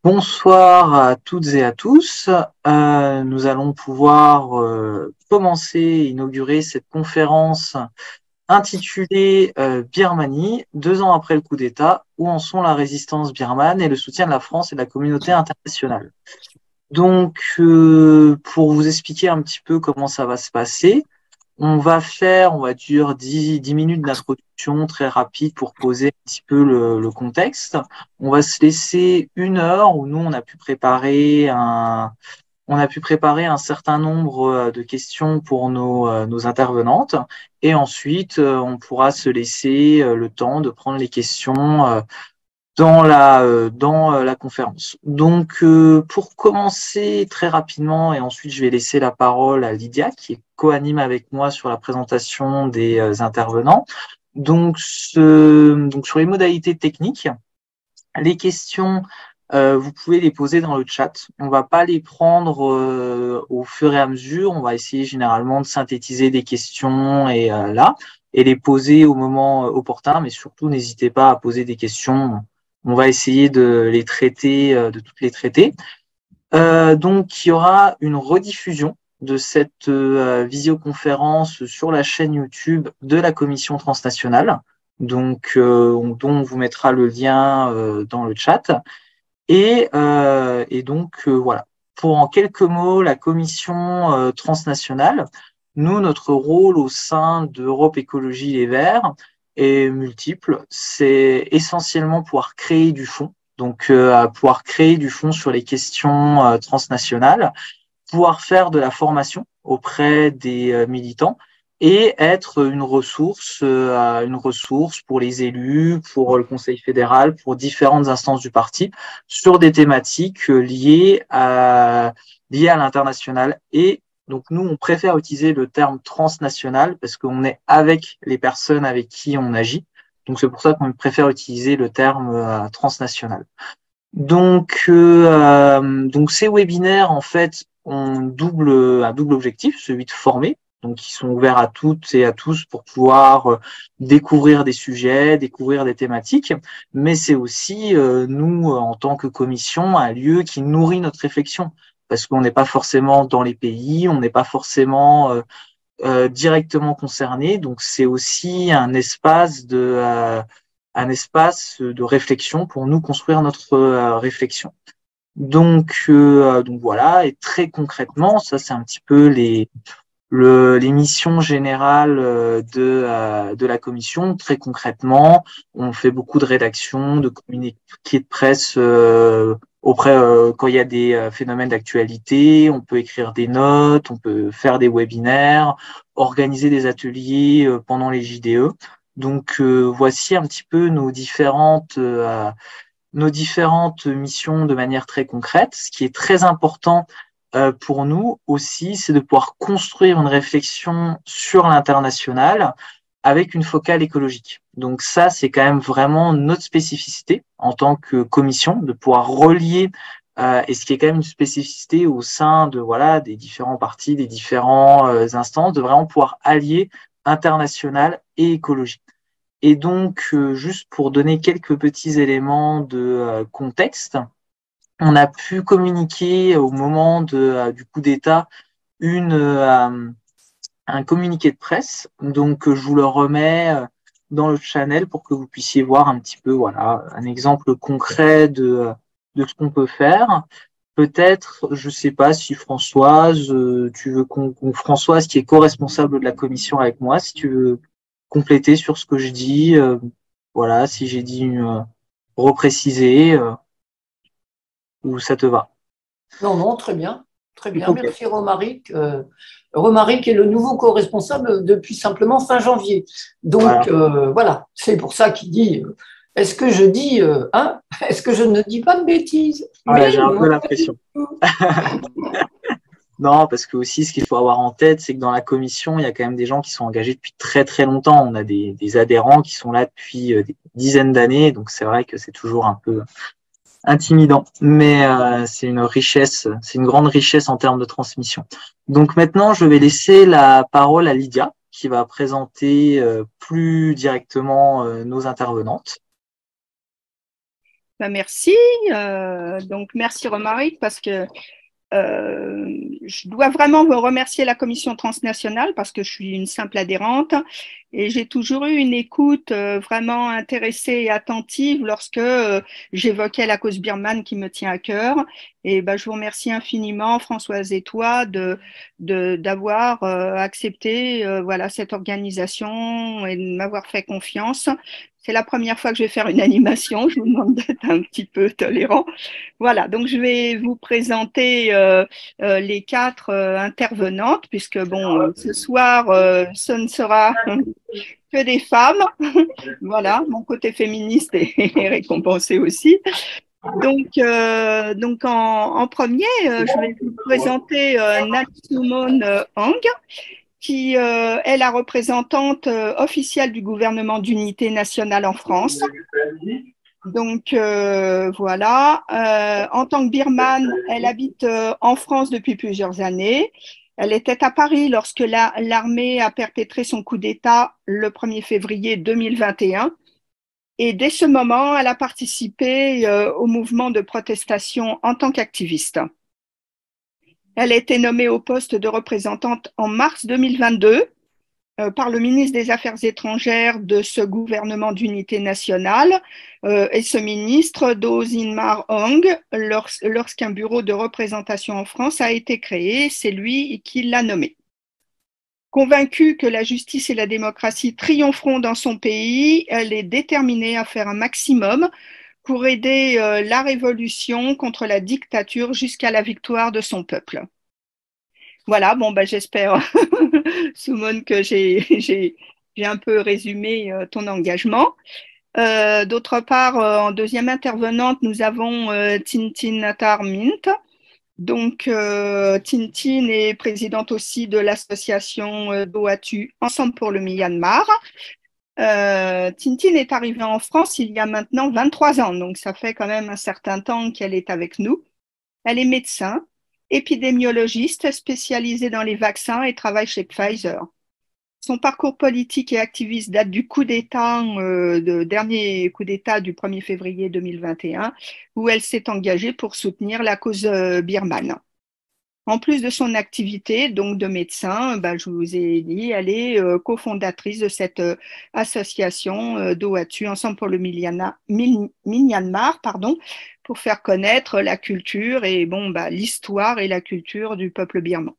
Bonsoir à toutes et à tous. Nous allons pouvoir commencer et inaugurer cette conférence intitulée Birmanie, 2 ans après le coup d'État, où en sont la résistance birmane et le soutien de la France et de la communauté internationale. Donc, pour vous expliquer un petit peu comment ça va se passer, on va faire, on va dire, 10 minutes d'introduction très rapide pour poser un petit peu le contexte. On va se laisser 1 heure où nous, on a pu préparer un certain nombre de questions pour nos intervenantes. Et ensuite, on pourra se laisser le temps de prendre les questions dans la conférence. Donc, pour commencer très rapidement, et ensuite je vais laisser la parole à Lydia, qui co-anime avec moi sur la présentation des intervenants. Donc, sur les modalités techniques, les questions, vous pouvez les poser dans le chat. On va pas les prendre au fur et à mesure. On va essayer généralement de synthétiser des questions et les poser au moment opportun. Mais surtout, n'hésitez pas à poser des questions. On va essayer de les traiter, de toutes les traiter. Donc, il y aura une rediffusion de cette visioconférence sur la chaîne YouTube de la Commission transnationale. Donc, dont on vous mettra le lien dans le chat. Et donc, voilà. Pour en quelques mots, la commission transnationale, nous, notre rôle au sein d'Europe Écologie Les Verts est multiple. C'est essentiellement pouvoir créer du fonds, donc pouvoir créer du fonds sur les questions transnationales, pouvoir faire de la formation auprès des militants et être une ressource pour les élus, pour le Conseil fédéral, pour différentes instances du parti sur des thématiques liées à l'international. Et donc nous, on préfère utiliser le terme transnational parce qu'on est avec les personnes avec qui on agit. Donc c'est pour ça qu'on préfère utiliser le terme transnational. Donc ces webinaires, en fait, ont un double objectif, celui de former. Donc, ils sont ouverts à toutes et à tous pour pouvoir découvrir des sujets, découvrir des thématiques. Mais c'est aussi, nous, en tant que commission, un lieu qui nourrit notre réflexion. Parce qu'on n'est pas forcément dans les pays, on n'est pas forcément directement concerné. Donc, c'est aussi un espace de réflexion pour nous construire notre réflexion. Donc voilà, et très concrètement, ça c'est un petit peu les missions générales de la commission. Très concrètement, on fait beaucoup de rédaction, de communiqués de presse auprès quand il y a des phénomènes d'actualité. On peut écrire des notes, on peut faire des webinaires, organiser des ateliers pendant les JDE. Donc voici un petit peu nos différentes missions de manière très concrète. Ce qui est très important pour nous aussi, c'est de pouvoir construire une réflexion sur l'international avec une focale écologique. Donc ça, c'est quand même vraiment notre spécificité en tant que commission, de pouvoir relier, et ce qui est quand même une spécificité au sein de voilà des différents partis, des différents instances, de vraiment pouvoir allier international et écologie. Et donc, juste pour donner quelques petits éléments de contexte, on a pu communiquer au moment du coup d'État un communiqué de presse. Donc, je vous le remets dans le channel pour que vous puissiez voir un petit peu, voilà, un exemple concret de ce qu'on peut faire. Peut-être, je sais pas si Françoise, tu veux Françoise qui est co-responsable de la commission avec moi, si tu veux compléter sur ce que je dis, voilà, si j'ai dit repréciser, ou ça te va. Non, non, très bien. Très bien. Ok. Merci Romaric. Romaric est le nouveau co-responsable depuis simplement fin janvier. Donc, Voilà. voilà, c'est pour ça qu'il dit est-ce que je dis, est-ce que je ne dis pas de bêtises? Voilà, Mais j'ai un peu non. l'impression. Non, parce que aussi, ce qu'il faut avoir en tête, c'est que dans la commission, il y a quand même des gens qui sont engagés depuis très très longtemps. On a des adhérents qui sont là depuis des dizaines d'années, donc c'est vrai que c'est toujours un peu intimidant, mais c'est une richesse, c'est une grande richesse en termes de transmission. Donc maintenant, je vais laisser la parole à Lydia, qui va présenter plus directement nos intervenantes. Merci. Donc, merci Romaric, parce que je dois vraiment vous remercier la commission transnationale parce que je suis une simple adhérente et j'ai toujours eu une écoute vraiment intéressée et attentive lorsque j'évoquais la cause birmane qui me tient à cœur. Et ben, je vous remercie infiniment, Françoise et toi, d'avoir accepté voilà, cette organisation et de m'avoir fait confiance. C'est la première fois que je vais faire une animation. Je vous demande d'être un petit peu tolérant. Voilà, donc je vais vous présenter les quatre intervenantes, puisque bon, ce soir, ce ne sera que des femmes. Voilà, mon côté féministe est récompensé aussi. Donc en premier, je vais vous présenter Natsumon Hang, qui est la représentante officielle du gouvernement d'unité nationale en France. Donc voilà, en tant que birmane, elle habite en France depuis plusieurs années. Elle était à Paris lorsque l'armée a perpétré son coup d'État le 1er février 2021. Et dès ce moment, elle a participé au mouvement de protestation en tant qu'activiste. Elle a été nommée au poste de représentante en mars 2022 par le ministre des Affaires étrangères de ce gouvernement d'unité nationale et ce ministre, Do Sinmar Hong, lorsqu'un bureau de représentation en France a été créé, c'est lui qui l'a nommé. Convaincue que la justice et la démocratie triompheront dans son pays, elle est déterminée à faire un maximum pour aider la révolution contre la dictature jusqu'à la victoire de son peuple. Voilà, bon, ben, j'espère, Soumone, que j'ai un peu résumé ton engagement. D'autre part, en deuxième intervenante, nous avons Tintin Natar Mint. Donc, Tintin est présidente aussi de l'association Doatu Ensemble pour le Myanmar. Tintin est arrivée en France il y a maintenant 23 ans, donc ça fait quand même un certain temps qu'elle est avec nous. Elle est médecin, épidémiologiste spécialisée dans les vaccins et travaille chez Pfizer. Son parcours politique et activiste date du coup d'État, dernier coup d'État du 1er février 2021, où elle s'est engagée pour soutenir la cause birmane. En plus de son activité donc de médecin, je vous ai dit, elle est cofondatrice de cette association Doatu Ensemble pour le Myanmar, pour faire connaître la culture et l'histoire et la culture du peuple birman.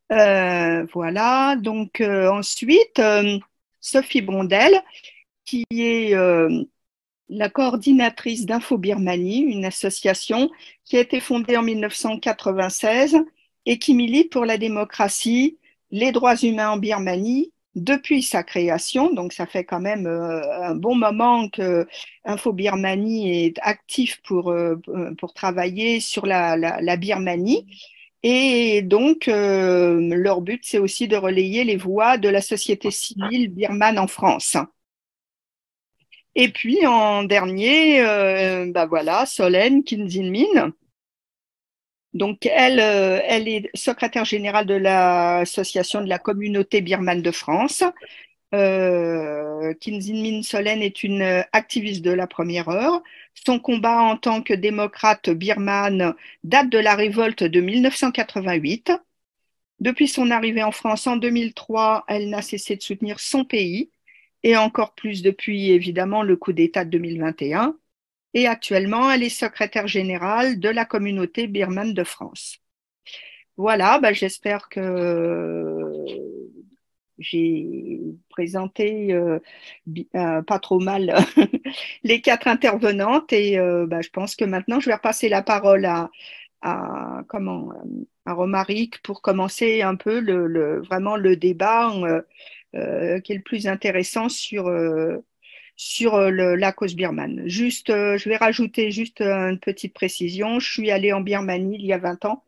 Voilà, donc ensuite, Sophie Brondel, qui est la coordinatrice d'Info Birmanie, une association qui a été fondée en 1996 et qui milite pour la démocratie, les droits humains en Birmanie depuis sa création. Donc, ça fait quand même un bon moment que Info Birmanie est actif pour travailler sur la Birmanie. Et donc, leur but, c'est aussi de relayer les voix de la société civile birmane en France. Et puis, en dernier, voilà, Solène Kinzinmin. Donc, elle est secrétaire générale de l'association de la communauté birmane de France. Kinzinmin Solène est une activiste de la première heure. Son combat en tant que démocrate birmane date de la révolte de 1988. Depuis son arrivée en France en 2003, elle n'a cessé de soutenir son pays et encore plus depuis évidemment le coup d'État de 2021. Et actuellement, elle est secrétaire générale de la communauté birmane de France. Voilà, j'espère que j'ai présenté pas trop mal les quatre intervenantes et je pense que maintenant je vais repasser la parole à Romaric pour commencer un peu vraiment le débat qui est le plus intéressant sur la cause birmane. Juste, je vais rajouter juste une petite précision. Je suis allée en Birmanie il y a 20 ans.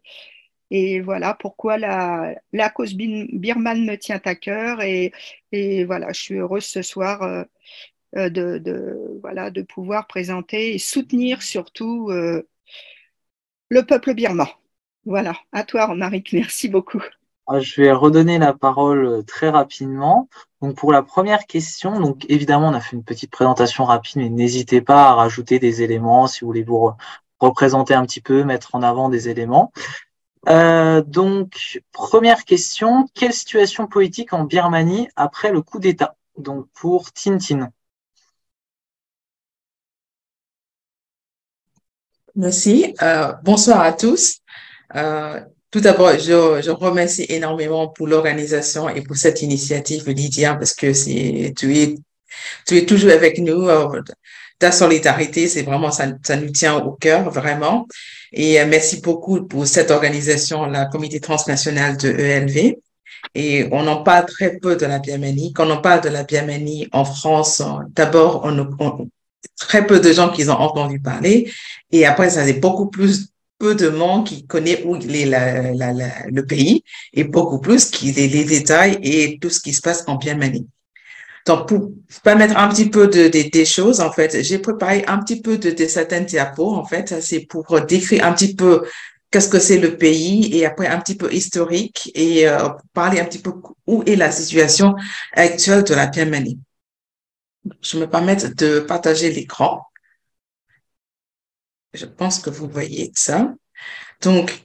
Et voilà pourquoi la cause birmane me tient à cœur. Et voilà, je suis heureuse ce soir de pouvoir présenter et soutenir surtout le peuple birman. Voilà, à toi, Romaric. Merci beaucoup. Je vais redonner la parole très rapidement. Donc pour la première question, donc évidemment on a fait une petite présentation rapide, mais n'hésitez pas à rajouter des éléments si vous voulez vous représenter un petit peu, mettre en avant des éléments. Donc première question, quelle situation politique en Birmanie après le coup d'État? Donc pour Tintin. Merci. Bonsoir à tous. Tout d'abord, je remercie énormément pour l'organisation et pour cette initiative, Lydia, parce que tu es toujours avec nous. Ta solidarité, c'est vraiment, ça nous tient au cœur, vraiment. Et merci beaucoup pour cette organisation, la Comité transnational de ELV. Et on en parle très peu de la Birmanie. Quand on parle de la Birmanie en France, d'abord, très peu de gens qui ont entendu parler. Et après, ça c'est beaucoup plus peu de monde qui connaît où il est le pays et beaucoup plus qui les détails et tout ce qui se passe en Birmanie. Donc, pour permettre un petit peu des choses, en fait, j'ai préparé un petit peu de certaines diapos, en fait, c'est pour décrire un petit peu qu'est-ce que c'est le pays et après un petit peu historique et parler un petit peu où est la situation actuelle de la Birmanie. Je me permets de partager l'écran. Je pense que vous voyez ça. Donc,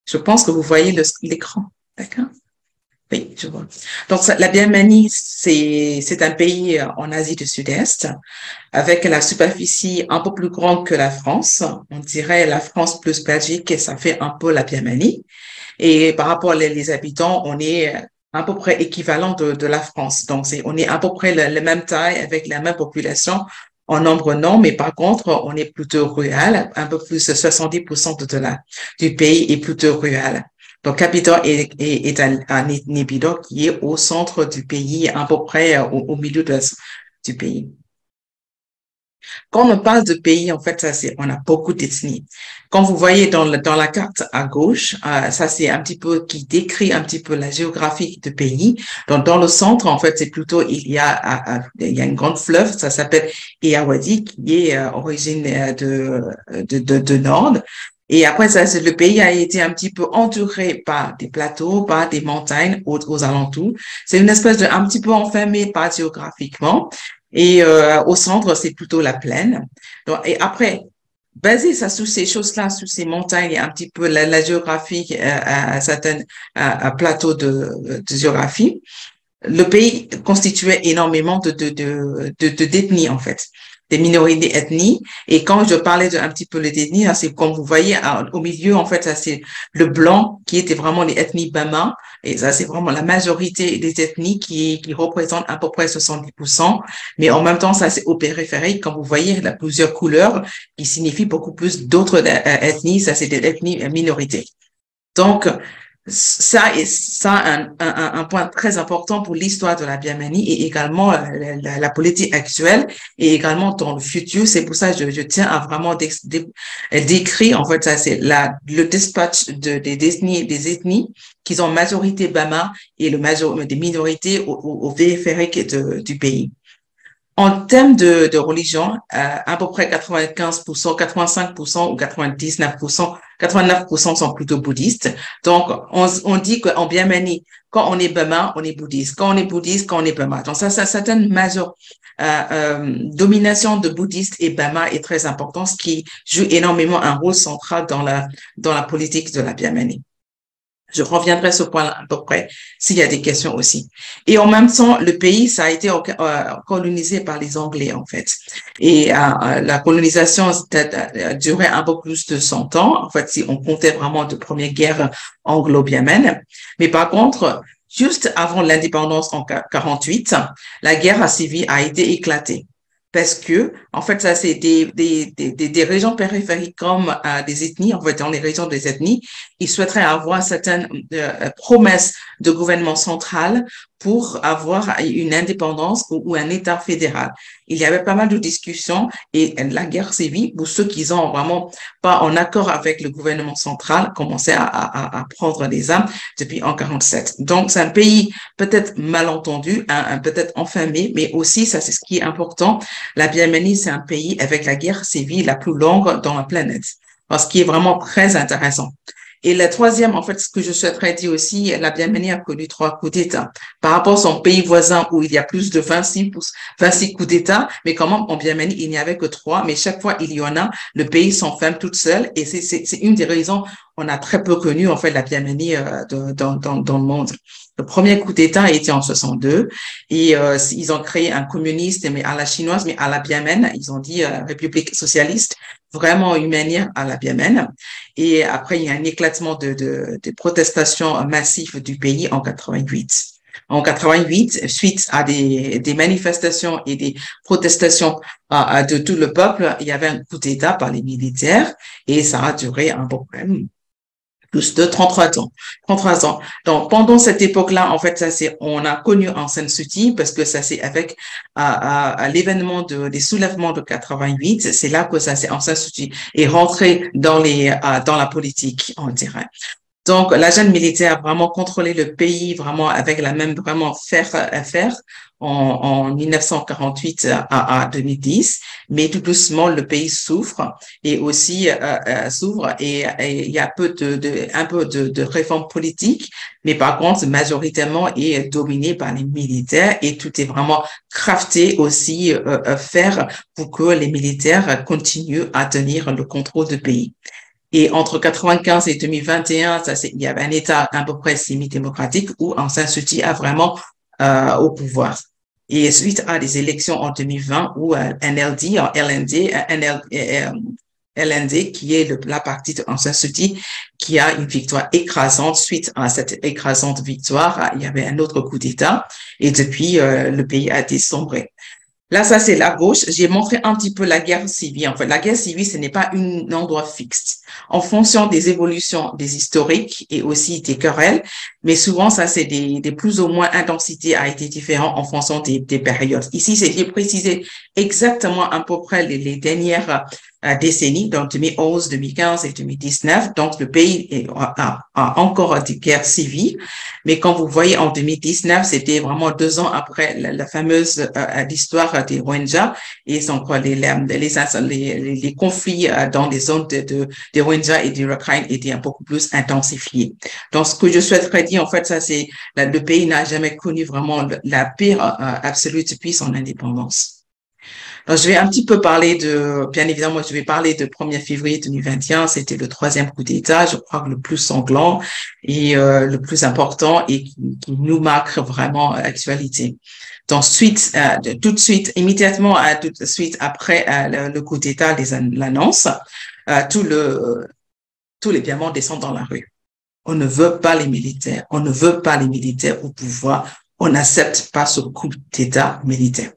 je pense que vous voyez l'écran. D'accord? Oui, je vois. Donc, la Birmanie, c'est un pays en Asie du Sud-Est avec la superficie un peu plus grande que la France. On dirait la France plus Belgique et ça fait un peu la Birmanie. Et par rapport les habitants, on est à peu près équivalent de la France. Donc, on est à peu près la même taille avec la même population en nombre non, mais par contre, on est plutôt rural, un peu plus de 70% du pays est plutôt rural. Donc, Capitol est un Népidoc qui est au centre du pays, à peu près au milieu du pays. Quand on parle de pays, en fait, on a beaucoup d'ethnies. Quand vous voyez dans la carte à gauche, ça c'est un petit peu qui décrit un petit peu la géographie du pays. Donc dans le centre, en fait, c'est plutôt il y a une grande fleuve, ça s'appelle Irrawaddy, qui est origine de Nord. Et après ça, le pays a été un petit peu entouré par des plateaux, par des montagnes aux alentours. C'est une espèce de un petit peu enfermé par géographiquement. Et au centre, c'est plutôt la plaine. Donc, et après, basé ça sur ces choses-là, sur ces montagnes et un petit peu la géographie, à certains plateaux de géographie, le pays constituait énormément d'ethnies, en fait, des minorités ethniques. Et quand je parlais un petit peu d'ethnie, c'est comme vous voyez, au milieu, en fait, ça c'est le blanc qui était vraiment les ethnies Bama. Et ça, c'est vraiment la majorité des ethnies qui représentent à peu près 70%. Mais en même temps, ça c'est au périphérique. Quand vous voyez, il y a plusieurs couleurs qui signifient beaucoup plus d'autres ethnies. Ça, c'est des ethnies minorités. Donc, ça est un point très important pour l'histoire de la Birmanie et également la politique actuelle et également dans le futur. C'est pour ça que je tiens à vraiment décrire, en fait, ça c'est le dispatch des ethnies qui ont majorité Bama et des minorités au périphérique du pays. En termes de religion, à peu près 95%, 85% ou 99%, 89% sont plutôt bouddhistes. Donc, on dit qu'en Birmanie, quand on est Burma, on est bouddhiste. Quand on est bouddhiste, quand on est Burma. Donc, ça certaine domination de bouddhistes et Burma est très important, ce qui joue énormément un rôle central dans la politique de la Birmanie. Je reviendrai sur ce point à peu près s'il y a des questions aussi. Et en même temps, le pays, ça a été colonisé par les Anglais, en fait. Et la colonisation a duré un peu plus de 100 ans, en fait, si on comptait vraiment de première guerre anglo-birmane. Mais par contre, juste avant l'indépendance en 48, la guerre civile a été éclatée. Parce que, en fait, ça, c'est des régions périphériques comme des ethnies, en fait, dans les régions des ethnies, ils souhaiteraient avoir certaines promesses de gouvernement central pour avoir une indépendance ou un État fédéral. Il y avait pas mal de discussions et la guerre civile, pour ceux qui sont vraiment pas en accord avec le gouvernement central, commençaient à prendre les armes depuis en 47. Donc, c'est un pays peut-être malentendu, peut-être enfermé, mais aussi, ça c'est ce qui est important, la Birmanie, c'est un pays avec la guerre civile la plus longue dans la planète. ce qui est vraiment très intéressant. Et la troisième, en fait, ce que je souhaiterais dire aussi, la Birmanie a connu 3 coups d'État. Par rapport à son pays voisin où il y a plus de 26 coups d'État, mais quand même en Birmanie, il n'y avait que 3, mais chaque fois il y en a, le pays s'enferme toute seule et c'est une des raisons on a très peu connu, en fait, la Birmanie dans le monde. Le premier coup d'État a été en 62 et ils ont créé un communiste, mais à la chinoise, mais à la birmane. Ils ont dit République socialiste, vraiment une manière à la birmane. Et après, il y a un éclatement de protestations massives du pays en 88. En 88, suite à des manifestations et des protestations de tout le peuple, il y avait un coup d'État par les militaires et ça a duré un bon problème. Plus de 33 ans. 33 ans. Donc, pendant cette époque-là, en fait, on a connu Aung San Suu Kyi parce que ça c'est avec à l'événement des soulèvements de 88, c'est là que Aung San Suu Kyi est rentré dans la politique, on dirait. Donc, la junte militaire a vraiment contrôlé le pays, vraiment avec la même vraiment fer à fer en 1948 à 2010. Mais tout doucement, le pays souffre et aussi s'ouvre et il y a un peu de réformes politiques. Mais par contre, majoritairement est dominé par les militaires et tout est vraiment crafté aussi faire pour que les militaires continuent à tenir le contrôle du pays. Et entre 95 et 2021, il y avait un État à peu près semi-démocratique où Aung San Suu Kyi a vraiment au pouvoir. Et suite à des élections en 2020 où NLD, LND, qui est la partie de Aung San Suu Kyi, qui a une victoire écrasante. Suite à cette écrasante victoire, il y avait un autre coup d'État et depuis, le pays a été sombré. Là, ça, c'est la gauche. J'ai montré un petit peu la guerre civile. En fait, la guerre civile, ce n'est pas un endroit fixe. En fonction des évolutions des historiques et aussi des querelles, mais souvent, ça, c'est des plus ou moins intensités a été différent en fonction des périodes. Ici, j'ai précisé exactement à peu près les dernières décennies, donc 2011, 2015 et 2019. Donc, le pays a encore des guerres civiles. Mais quand vous voyez en 2019, c'était vraiment 2 ans après la fameuse l'histoire des Rohingyas et les conflits dans les zones des Rohingyas et du Rakhine étaient beaucoup plus intensifiés. Donc, ce que je souhaiterais dire, en fait, ça c'est le pays n'a jamais connu vraiment la paix absolue depuis son indépendance. Donc, je vais un petit peu parler bien évidemment, je vais parler de 1er février 2021. C'était le 3e coup d'État, je crois que le plus sanglant et le plus important et qui nous marque vraiment l'actualité. Donc, tout de suite, immédiatement, tout de suite après le coup d'État, l'annonce, tous les Birmans descendent dans la rue. On ne veut pas les militaires. On ne veut pas les militaires au pouvoir. On n'accepte pas ce coup d'État militaire.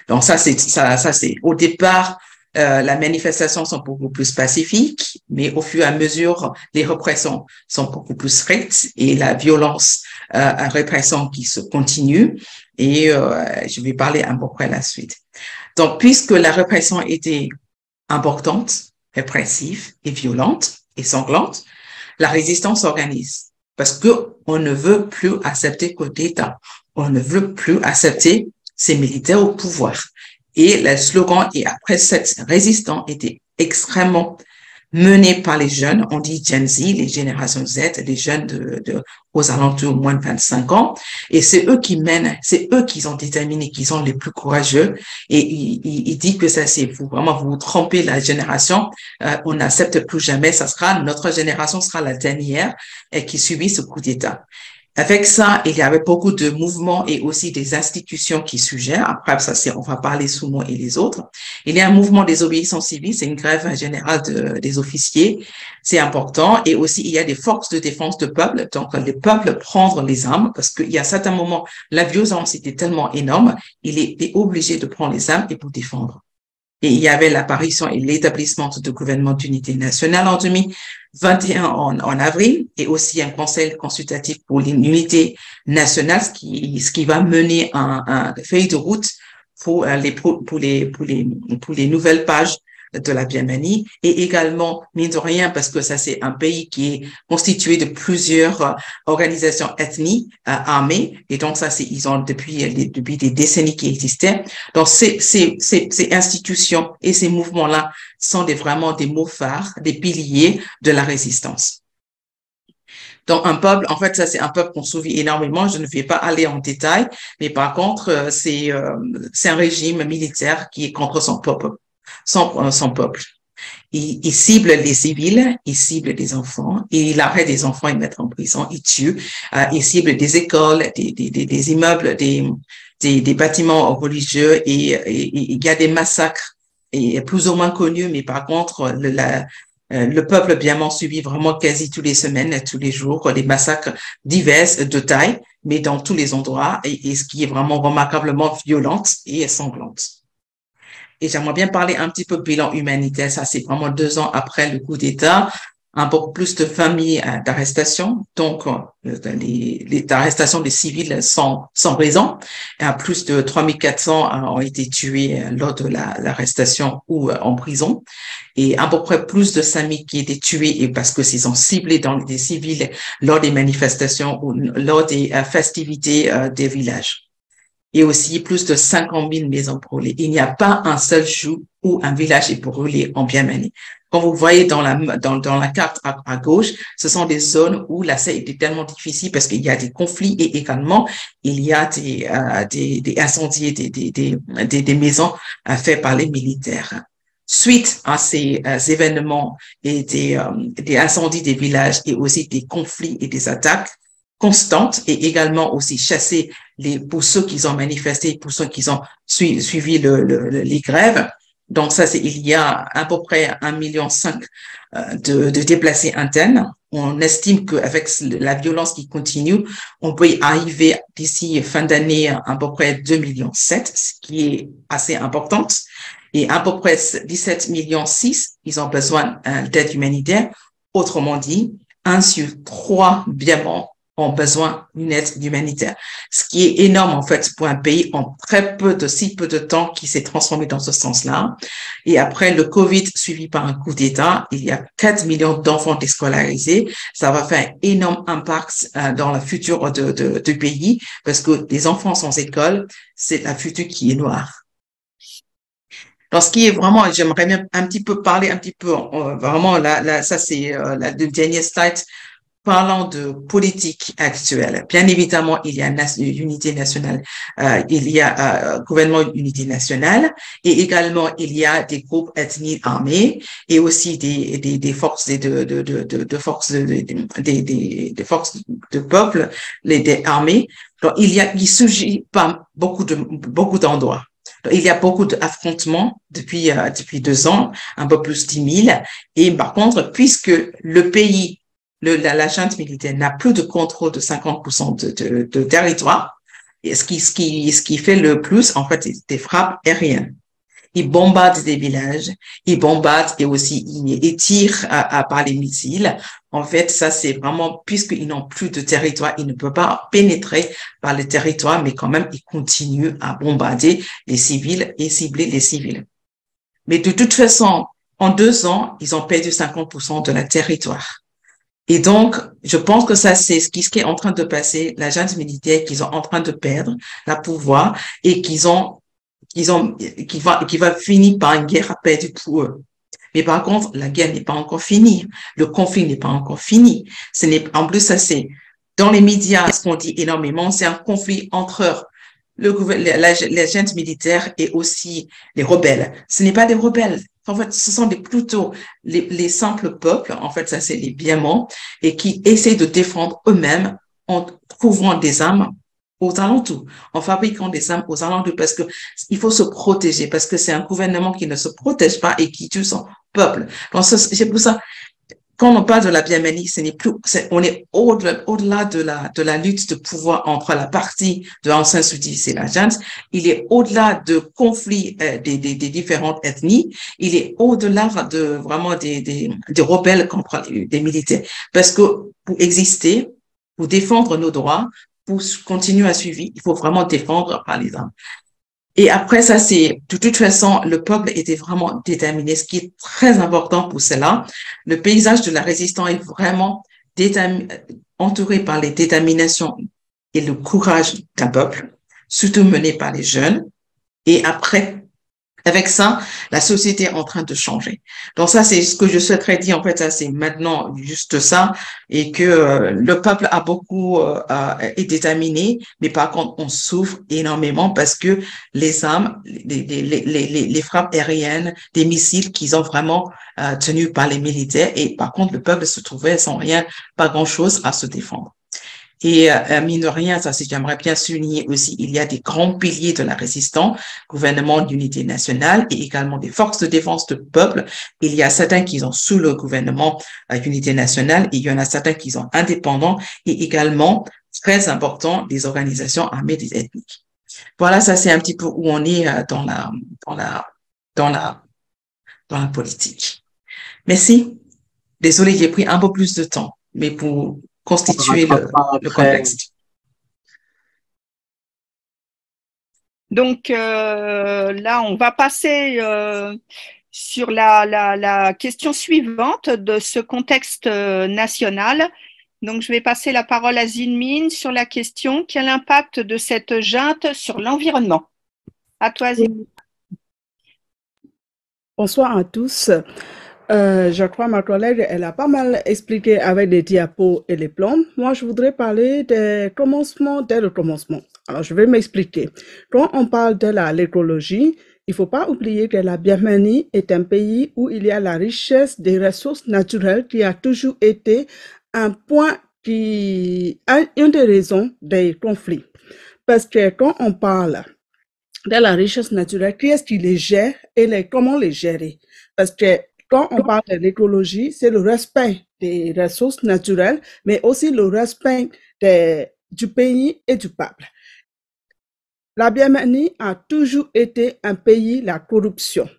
Donc ça c'est au départ la manifestation sont beaucoup plus pacifiques, mais au fur et à mesure les répressions sont beaucoup plus strictes et la violence répression qui se continue et je vais parler à peu près la suite. Donc puisque la répression était importante, répressive et violente et sanglante, la résistance s'organise parce que on ne veut plus accepter coup d'État, on ne veut plus accepter ces militaires au pouvoir. Et le slogan, et après cette résistance était extrêmement menée par les jeunes, on dit Gen Z, les générations Z, les jeunes aux alentours moins de 25 ans. Et c'est eux qui mènent, c'est eux qui sont déterminés, qui sont les plus courageux. Et il dit que ça, c'est vraiment vous trompez la génération, on n'accepte plus jamais, notre génération sera la dernière qui subit ce coup d'État. Avec ça, il y avait beaucoup de mouvements et aussi des institutions qui suggèrent. Après, ça, on va parler sous moi et les autres. Il y a un mouvement des obéissances civiles, c'est une grève générale des officiers. C'est important. Et aussi, il y a des forces de défense de peuple. Donc, les peuples prendre les armes parce qu'il y a certains moments, la violence était tellement énorme, il était obligé de prendre les armes et pour défendre. Et il y avait l'apparition et l'établissement du gouvernement d'unité nationale en 2021 en avril et aussi un conseil consultatif pour l'unité nationale, ce qui va mener un feuille de route pour les nouvelles pages de la Birmanie, et également, mine de rien, parce que ça, c'est un pays qui est constitué de plusieurs organisations ethniques armées, et donc ça, ils ont depuis des décennies qui existaient. Donc, ces institutions et ces mouvements-là sont vraiment des mots phares, des piliers de la résistance. Donc, un peuple, en fait, ça, c'est un peuple qu'on souffre énormément. Je ne vais pas aller en détail, mais par contre, c'est un régime militaire qui est contre son peuple, son peuple. Il cible les civils, il cible les enfants, il arrête des enfants, il met en prison, il tue, il cible des écoles, des immeubles, des bâtiments religieux, et il y a des massacres, et plus ou moins connus, mais par contre, le peuple birman subit vraiment quasi tous les semaines, tous les jours, des massacres divers de taille, mais dans tous les endroits, et ce qui est vraiment remarquablement violente et sanglante. Et j'aimerais bien parler un petit peu bilan humanitaire. Ça, c'est vraiment 2 ans après le coup d'État. Un peu plus de familles d'arrestation. Donc, les arrestations des civils sans raison. Plus de 3400 ont été tués lors de l'arrestation ou en prison. Et à peu près plus de 5000 qui étaient tués, et parce que s'ils ont ciblé dans des civils lors des manifestations ou lors des festivités des villages. Et aussi plus de 50 000 maisons brûlées. Il n'y a pas un seul jour où un village est brûlé en Birmanie. Quand vous voyez dans la carte à gauche, ce sont des zones où l'accès était tellement difficile parce qu'il y a des conflits, et également il y a des incendies, des maisons faites par les militaires. Suite à ces événements et des incendies des villages, et aussi des conflits et des attaques constantes, et également aussi chasser pour ceux qui ont manifesté, pour ceux qui ont suivi les grèves. Donc ça, il y a à peu près 1,5 million de déplacés internes. On estime qu'avec la violence qui continue, on peut y arriver d'ici fin d'année à peu près 2,7 millions, ce qui est assez important. Et à peu près 17,6 millions, ils ont besoin d'aide humanitaire. Autrement dit, 1 sur 3 Birmans ont besoin d'une aide humanitaire. Ce qui est énorme, en fait, pour un pays en si peu de temps qui s'est transformé dans ce sens-là. Et après le Covid suivi par un coup d'État, il y a 4 millions d'enfants déscolarisés. Ça va faire un énorme impact dans le futur du pays, parce que des enfants sans école, c'est la future qui est noire. Donc, ce qui est vraiment, j'aimerais bien un petit peu parler vraiment, ça c'est le dernier slide, parlant de politique actuelle. Bien évidemment, il y a unité nationale, il y a gouvernement unité nationale, et également il y a des groupes ethniques armés, et aussi des forces des forces de peuple, des armées. Donc il surgit par beaucoup d'endroits. Donc, il y a beaucoup d'affrontements depuis 2 ans, un peu plus de 10 000. Et par contre, puisque le pays, la junte militaire n'a plus de contrôle de 50% de territoire, et ce qui fait le plus, en fait, des frappes aériennes. Ils bombardent des villages, ils bombardent, et aussi ils tirent par les missiles. En fait, ça c'est vraiment, puisqu'ils n'ont plus de territoire, ils ne peuvent pas pénétrer par le territoire, mais quand même ils continuent à bombarder les civils et cibler les civils. Mais de toute façon, en 2 ans, ils ont perdu 50% de leur territoire. Et donc, je pense que ça, c'est ce qui est en train de passer, la junte militaire qu'ils sont en train de perdre le pouvoir, et qui va finir par une guerre perdue pour eux. Mais par contre, la guerre n'est pas encore finie. Le conflit n'est pas encore fini. En plus, ça c'est, dans les médias, ce qu'on dit énormément, c'est un conflit entre la junte militaire et aussi les rebelles. Ce n'est pas des rebelles. En fait, ce sont plutôt les simples peuples. En fait, ça c'est les Birmans, et qui essaient de défendre eux-mêmes en trouvant des armes aux alentours, en fabriquant des armes aux alentours, parce que il faut se protéger, parce que c'est un gouvernement qui ne se protège pas et qui tue son peuple. Donc, c'est pour ça, quand on parle de la Birmanie, on est au-delà de la lutte de pouvoir entre la partie de Aung San Suu Kyi et la junte. Il est au-delà de conflits des différentes ethnies. Il est au-delà de vraiment des rebelles contre des militaires. Parce que pour exister, pour défendre nos droits, pour continuer à suivre, il faut vraiment défendre par les armes. Et après, ça, c'est, de toute façon, le peuple était vraiment déterminé, ce qui est très important pour cela. Le paysage de la résistance est vraiment entouré par les déterminations et le courage d'un peuple, surtout mené par les jeunes. Et après, avec ça, la société est en train de changer. Donc ça, c'est ce que je souhaiterais dire. En fait, ça, c'est maintenant juste ça. Et que le peuple a beaucoup est déterminé, mais par contre, on souffre énormément parce que les armes, les frappes aériennes, des missiles qu'ils ont vraiment tenus par les militaires. Et par contre, le peuple se trouvait sans rien, pas grand-chose à se défendre. Et mine de rien, ça, j'aimerais bien souligner aussi, il y a des grands piliers de la résistance, gouvernement d'unité nationale et également des forces de défense de peuple. Il y a certains qui sont sous le gouvernement d'unité nationale et il y en a certains qui sont indépendants et également, très important, des organisations armées des ethniques. Voilà, ça c'est un petit peu où on est dans la politique. Merci. Désolée, j'ai pris un peu plus de temps, mais pour constituer le contexte. Donc là, on va passer sur la question suivante de ce contexte national. Donc, je vais passer la parole à Zinmin sur la question: quel impact de cette junte sur l'environnement? À toi, Zinmin. Bonsoir à tous. Je crois ma collègue, elle a pas mal expliqué avec des diapos et les plans. Moi, je voudrais parler des commencements dès le commencement. Alors, je vais m'expliquer. Quand on parle de l'écologie, il faut pas oublier que la Birmanie est un pays où il y a la richesse des ressources naturelles qui a toujours été un point une des raisons des conflits. Parce que quand on parle de la richesse naturelle, qui est-ce qui les gère et comment les gérer? Parce que quand on parle de l'écologie, c'est le respect des ressources naturelles, mais aussi le respect du pays et du peuple. La Birmanie a toujours été un pays, la corruption.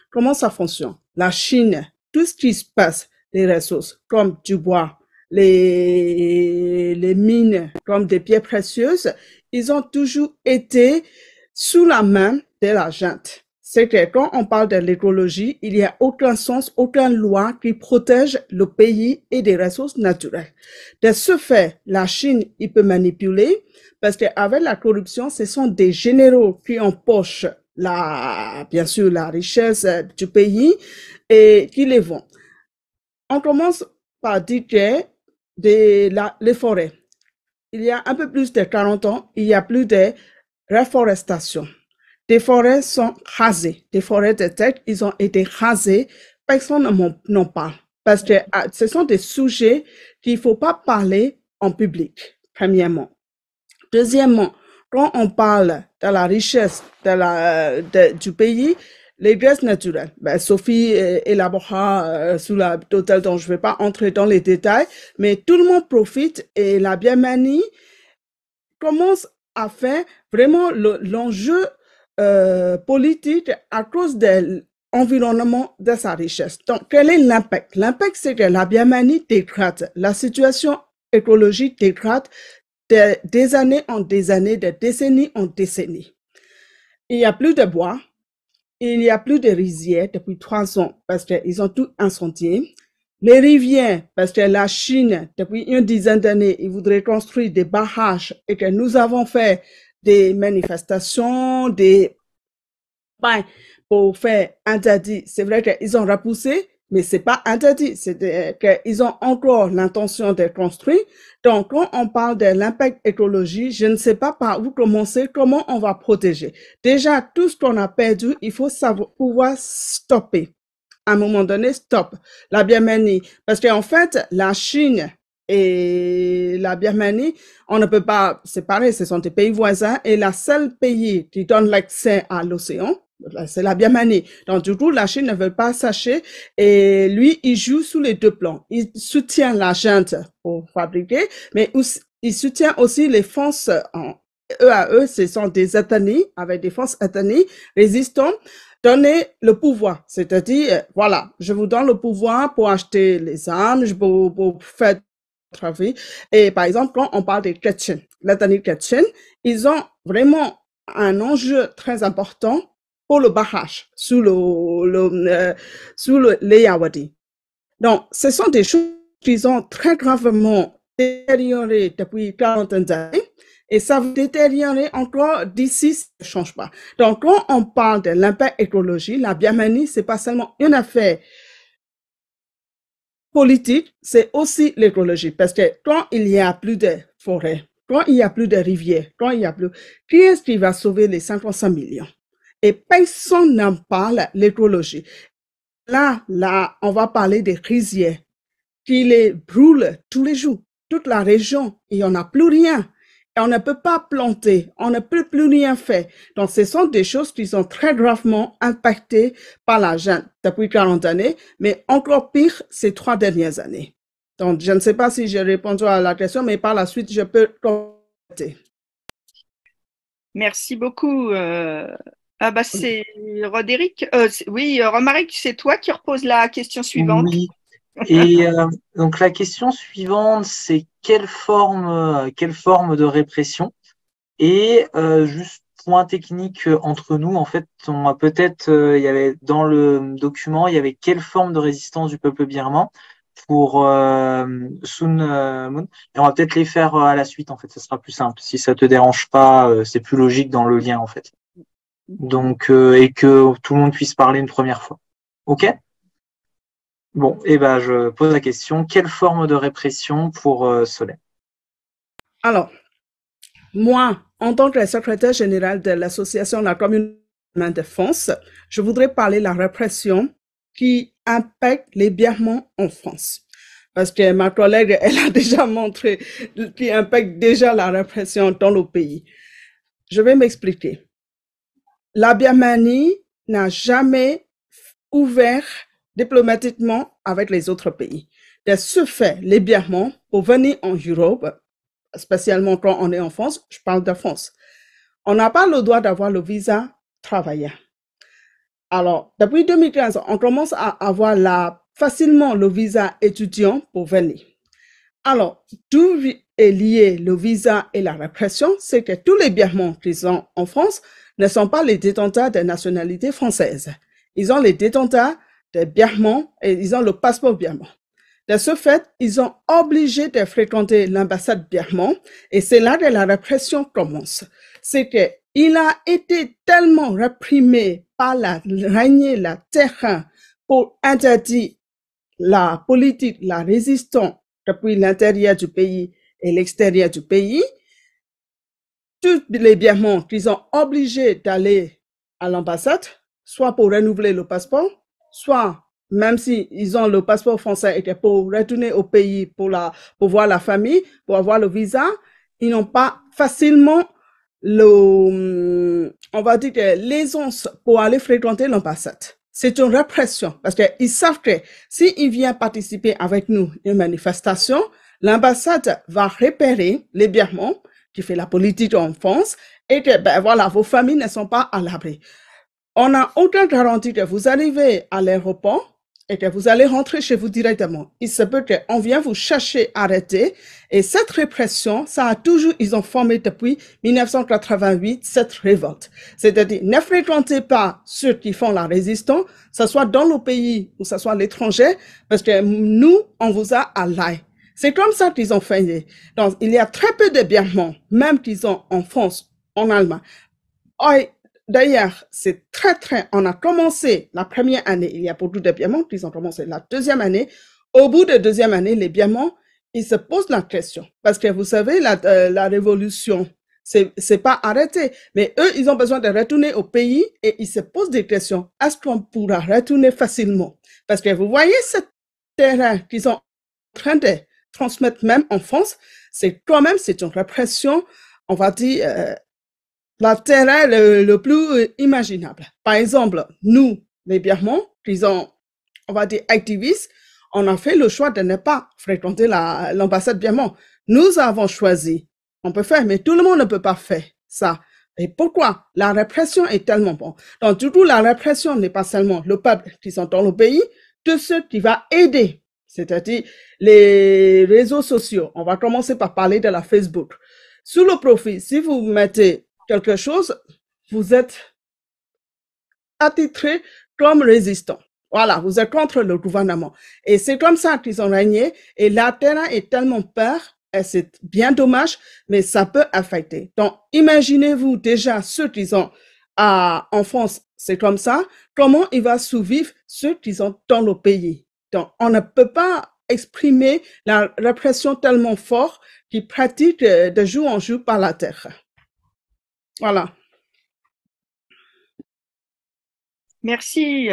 Comment ça fonctionne? La Chine, tout ce qui se passe, les ressources, comme du bois, les mines, comme des pierres précieuses, ils ont toujours été sous la main de la junte. C'est que quand on parle de l'écologie, il n'y a aucun sens, aucune loi qui protège le pays et des ressources naturelles. De ce fait, la Chine, il peut manipuler parce qu'avec la corruption, ce sont des généraux qui empochent bien sûr, la richesse du pays et qui les vendent. On commence par dire que les forêts, il y a un peu plus de 40 ans, il y a plus de réforestation. Des forêts sont rasées, des forêts de tête, ils ont été rasées, personne n'en parle. Parce que ce sont des sujets qu'il ne faut pas parler en public, premièrement. Deuxièmement, quand on parle de la richesse du pays, les gaz naturels, Sophie élaborera sous la totale, dont je ne vais pas entrer dans les détails, mais tout le monde profite et la Birmanie commence à faire vraiment l'enjeu politique à cause de l'environnement de sa richesse. Donc, quel est l'impact? L'impact, c'est que la Birmanie dégrade. La situation écologique dégrade des années en des années, de décennies en décennies. Il n'y a plus de bois, il n'y a plus de rizières depuis 3 ans parce qu'ils ont tout incendié. Les rivières, parce que la Chine, depuis une dizaine d'années, ils voudraient construire des barrages et que nous avons fait des manifestations, pour faire interdit. C'est vrai qu'ils ont repoussé, mais c'est pas interdit. C'est qu'ils ont encore l'intention de construire. Donc, quand on parle de l'impact écologique, je ne sais pas par où commencer, comment on va protéger. Déjà, tout ce qu'on a perdu, il faut pouvoir stopper. À un moment donné, stop. La Birmanie. Parce qu'en fait, la Chine et la Birmanie, on ne peut pas séparer, ce sont des pays voisins et la seule pays qui donne l'accès à l'océan, c'est la Birmanie. Donc, du coup, la Chine ne veut pas s'acheter et lui, il joue sous les deux plans. Il soutient la junte pour fabriquer, mais il soutient aussi les forces eux, ce sont des ethnies, avec des forces ethniques résistantes, donner le pouvoir. C'est-à-dire, voilà, je vous donne le pouvoir pour acheter les armes, pour faire travail. Et par exemple, quand on parle des chrétiens, l'ethnie chrétienne, ils ont vraiment un enjeu très important pour le barrage sous l'Irrawaddy. Donc, ce sont des choses qui ont très gravement détérioré depuis 40 années et ça va détériorer encore d'ici si ça ne change pas. Donc, quand on parle de l'impact écologique, la Birmanie, c'est pas seulement une affaire politique, c'est aussi l'écologie. Parce que quand il y a plus de forêts, quand il y a plus de rivières, quand il y a plus, qui est-ce qui va sauver les 55 millions? Et personne n'en parle, l'écologie. Là, on va parler des rizières qui les brûlent tous les jours. Toute la région, il n'y en a plus rien. Et on ne peut pas planter, on ne peut plus rien faire. Donc, ce sont des choses qui sont très gravement impactées par la junte depuis 40 années, mais encore pire ces 3 dernières années. Donc, je ne sais pas si j'ai répondu à la question, mais par la suite, je peux compléter. Merci beaucoup. C'est Roderick. Oui, Romaric, c'est toi qui repose la question suivante. Oui. Et donc la question suivante, c'est quelle forme de répression? Et juste point technique entre nous, en fait, on a peut-être, il y avait dans le document, il y avait quelle forme de résistance du peuple birman pour Sun Moon. Et on va peut-être les faire à la suite, en fait, ce sera plus simple. Si ça te dérange pas, c'est plus logique dans le lien, en fait. Donc, et que tout le monde puisse parler une première fois. OK? Bon, et ben je pose la question, quelle forme de répression pour Solène? Alors, moi, en tant que secrétaire général de l'association de la communauté de France, je voudrais parler de la répression qui impacte les Birmans en France. Parce que ma collègue, elle a déjà montré qui impacte déjà la répression dans le pays. Je vais m'expliquer. La Birmanie n'a jamais ouvert diplomatiquement avec les autres pays. De ce fait, les Birmans, pour venir en Europe, spécialement quand on est en France, je parle de France, on n'a pas le droit d'avoir le visa travailleur. Alors, depuis 2015, on commence à avoir facilement le visa étudiant pour venir. Alors, d'où est lié le visa et la répression, c'est que tous les Birmans qui sont en France ne sont pas les détenteurs de nationalité française. Ils ont les détenteurs de Birmans et ils ont le passeport birman. De ce fait, ils sont obligés de fréquenter l'ambassade birman et c'est là que la répression commence. C'est qu'il a été tellement réprimé par la terrain pour interdire la politique, la résistance depuis l'intérieur du pays et l'extérieur du pays. Tous les Birmans qui sont obligés d'aller à l'ambassade, soit pour renouveler le passeport, soit même s'ils ont le passeport français et pour retourner au pays pour voir la famille, pour avoir le visa, ils n'ont pas facilement on va dire l'aisance pour aller fréquenter l'ambassade. C'est une répression parce qu'ils savent que s'ils viennent participer avec nous à une manifestation, l'ambassade va repérer les Birmans qui fait la politique en France et que, ben voilà, vos familles ne sont pas à l'abri. On n'a aucune garantie que vous arrivez à l'aéroport et que vous allez rentrer chez vous directement. Il se peut qu'on vienne vous chercher, arrêter. Et cette répression, ils ont formé depuis 1988 cette révolte. C'est-à-dire, ne fréquentez pas ceux qui font la résistance, que ce soit dans le pays ou que ce soit à l'étranger, parce que nous, on vous a à l'œil. C'est comme ça qu'ils ont fait. Donc, il y a très peu de Birmans, même qu'ils sont en France, en Allemagne. D'ailleurs, c'est on a commencé la première année, il y a beaucoup de Birmans qui ont commencé la deuxième année. Au bout de deuxième année, les Birmans, ils se posent la question. Parce que vous savez, la révolution, c'est pas arrêté. Mais eux, ils ont besoin de retourner au pays et ils se posent des questions. Est-ce qu'on pourra retourner facilement? Parce que vous voyez ce terrain qu'ils sont en train de transmettre même en France, c'est quand même, c'est une répression, on va dire, la terrain le plus imaginable. Par exemple, nous, les Birmans, qui sont, on va dire, activistes, on a fait le choix de ne pas fréquenter l'ambassade birmane. Nous avons choisi. On peut faire, mais tout le monde ne peut pas faire ça. Et pourquoi? La répression est tellement bonne. Donc, du coup, la répression n'est pas seulement le peuple qui sont dans le pays, tous ceux qui vont aider, c'est-à-dire les réseaux sociaux. On va commencer par parler de la Facebook. Sous le profil, si vous mettez quelque chose, vous êtes attitré comme résistant. Voilà, vous êtes contre le gouvernement. Et c'est comme ça qu'ils ont régné. Et la terre est tellement peur, et c'est bien dommage, mais ça peut affecter. Donc, imaginez-vous déjà ceux qui sont en France, c'est comme ça. Comment il va survivre ceux qui sont dans le pays? Donc, on ne peut pas exprimer la répression tellement forte qu'ils pratiquent de jour en jour par la terre. Voilà. Merci,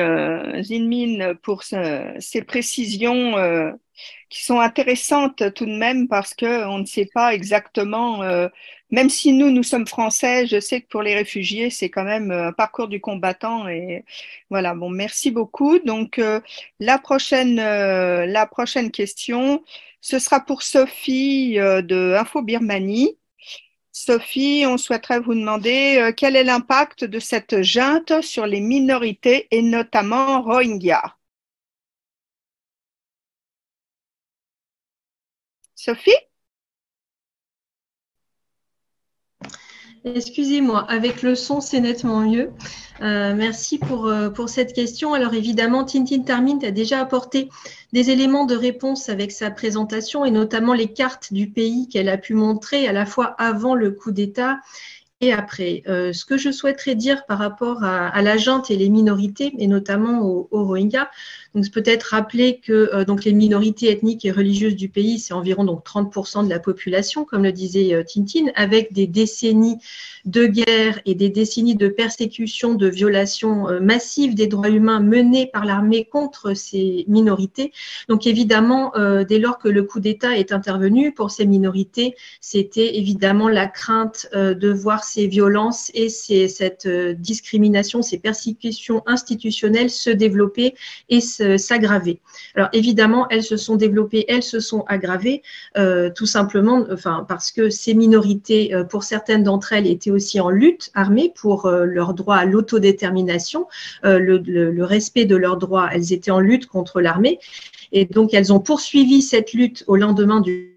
Zinmin, pour ces précisions qui sont intéressantes tout de même parce qu'on ne sait pas exactement, même si nous sommes français, je sais que pour les réfugiés, c'est quand même un parcours du combattant. Et voilà, bon, merci beaucoup. Donc, la prochaine question, ce sera pour Sophie de Info Birmanie. Sophie, on souhaiterait vous demander quel est l'impact de cette junte sur les minorités et notamment Rohingyas. Sophie? Excusez-moi, avec le son, c'est nettement mieux. Merci pour cette question. Alors évidemment, Tintin Tarmint a déjà apporté des éléments de réponse avec sa présentation et notamment les cartes du pays qu'elle a pu montrer à la fois avant le coup d'État et après. Ce que je souhaiterais dire par rapport à la junte et les minorités, et notamment aux Rohingyas, donc peut-être rappeler que donc les minorités ethniques et religieuses du pays, c'est environ donc 30% de la population, comme le disait Tintin, avec des décennies de guerre et des décennies de persécution, de violations massives des droits humains menées par l'armée contre ces minorités. Donc évidemment, dès lors que le coup d'État est intervenu pour ces minorités, c'était évidemment la crainte de voir ces violences et cette discrimination, ces persécutions institutionnelles se développer et s'aggraver. Alors évidemment, elles se sont développées, elles se sont aggravées, tout simplement, parce que ces minorités, pour certaines d'entre elles, étaient aussi en lutte armée pour leur droit à l'autodétermination, le respect de leurs droits. Elles étaient en lutte contre l'armée et donc elles ont poursuivi cette lutte au lendemain du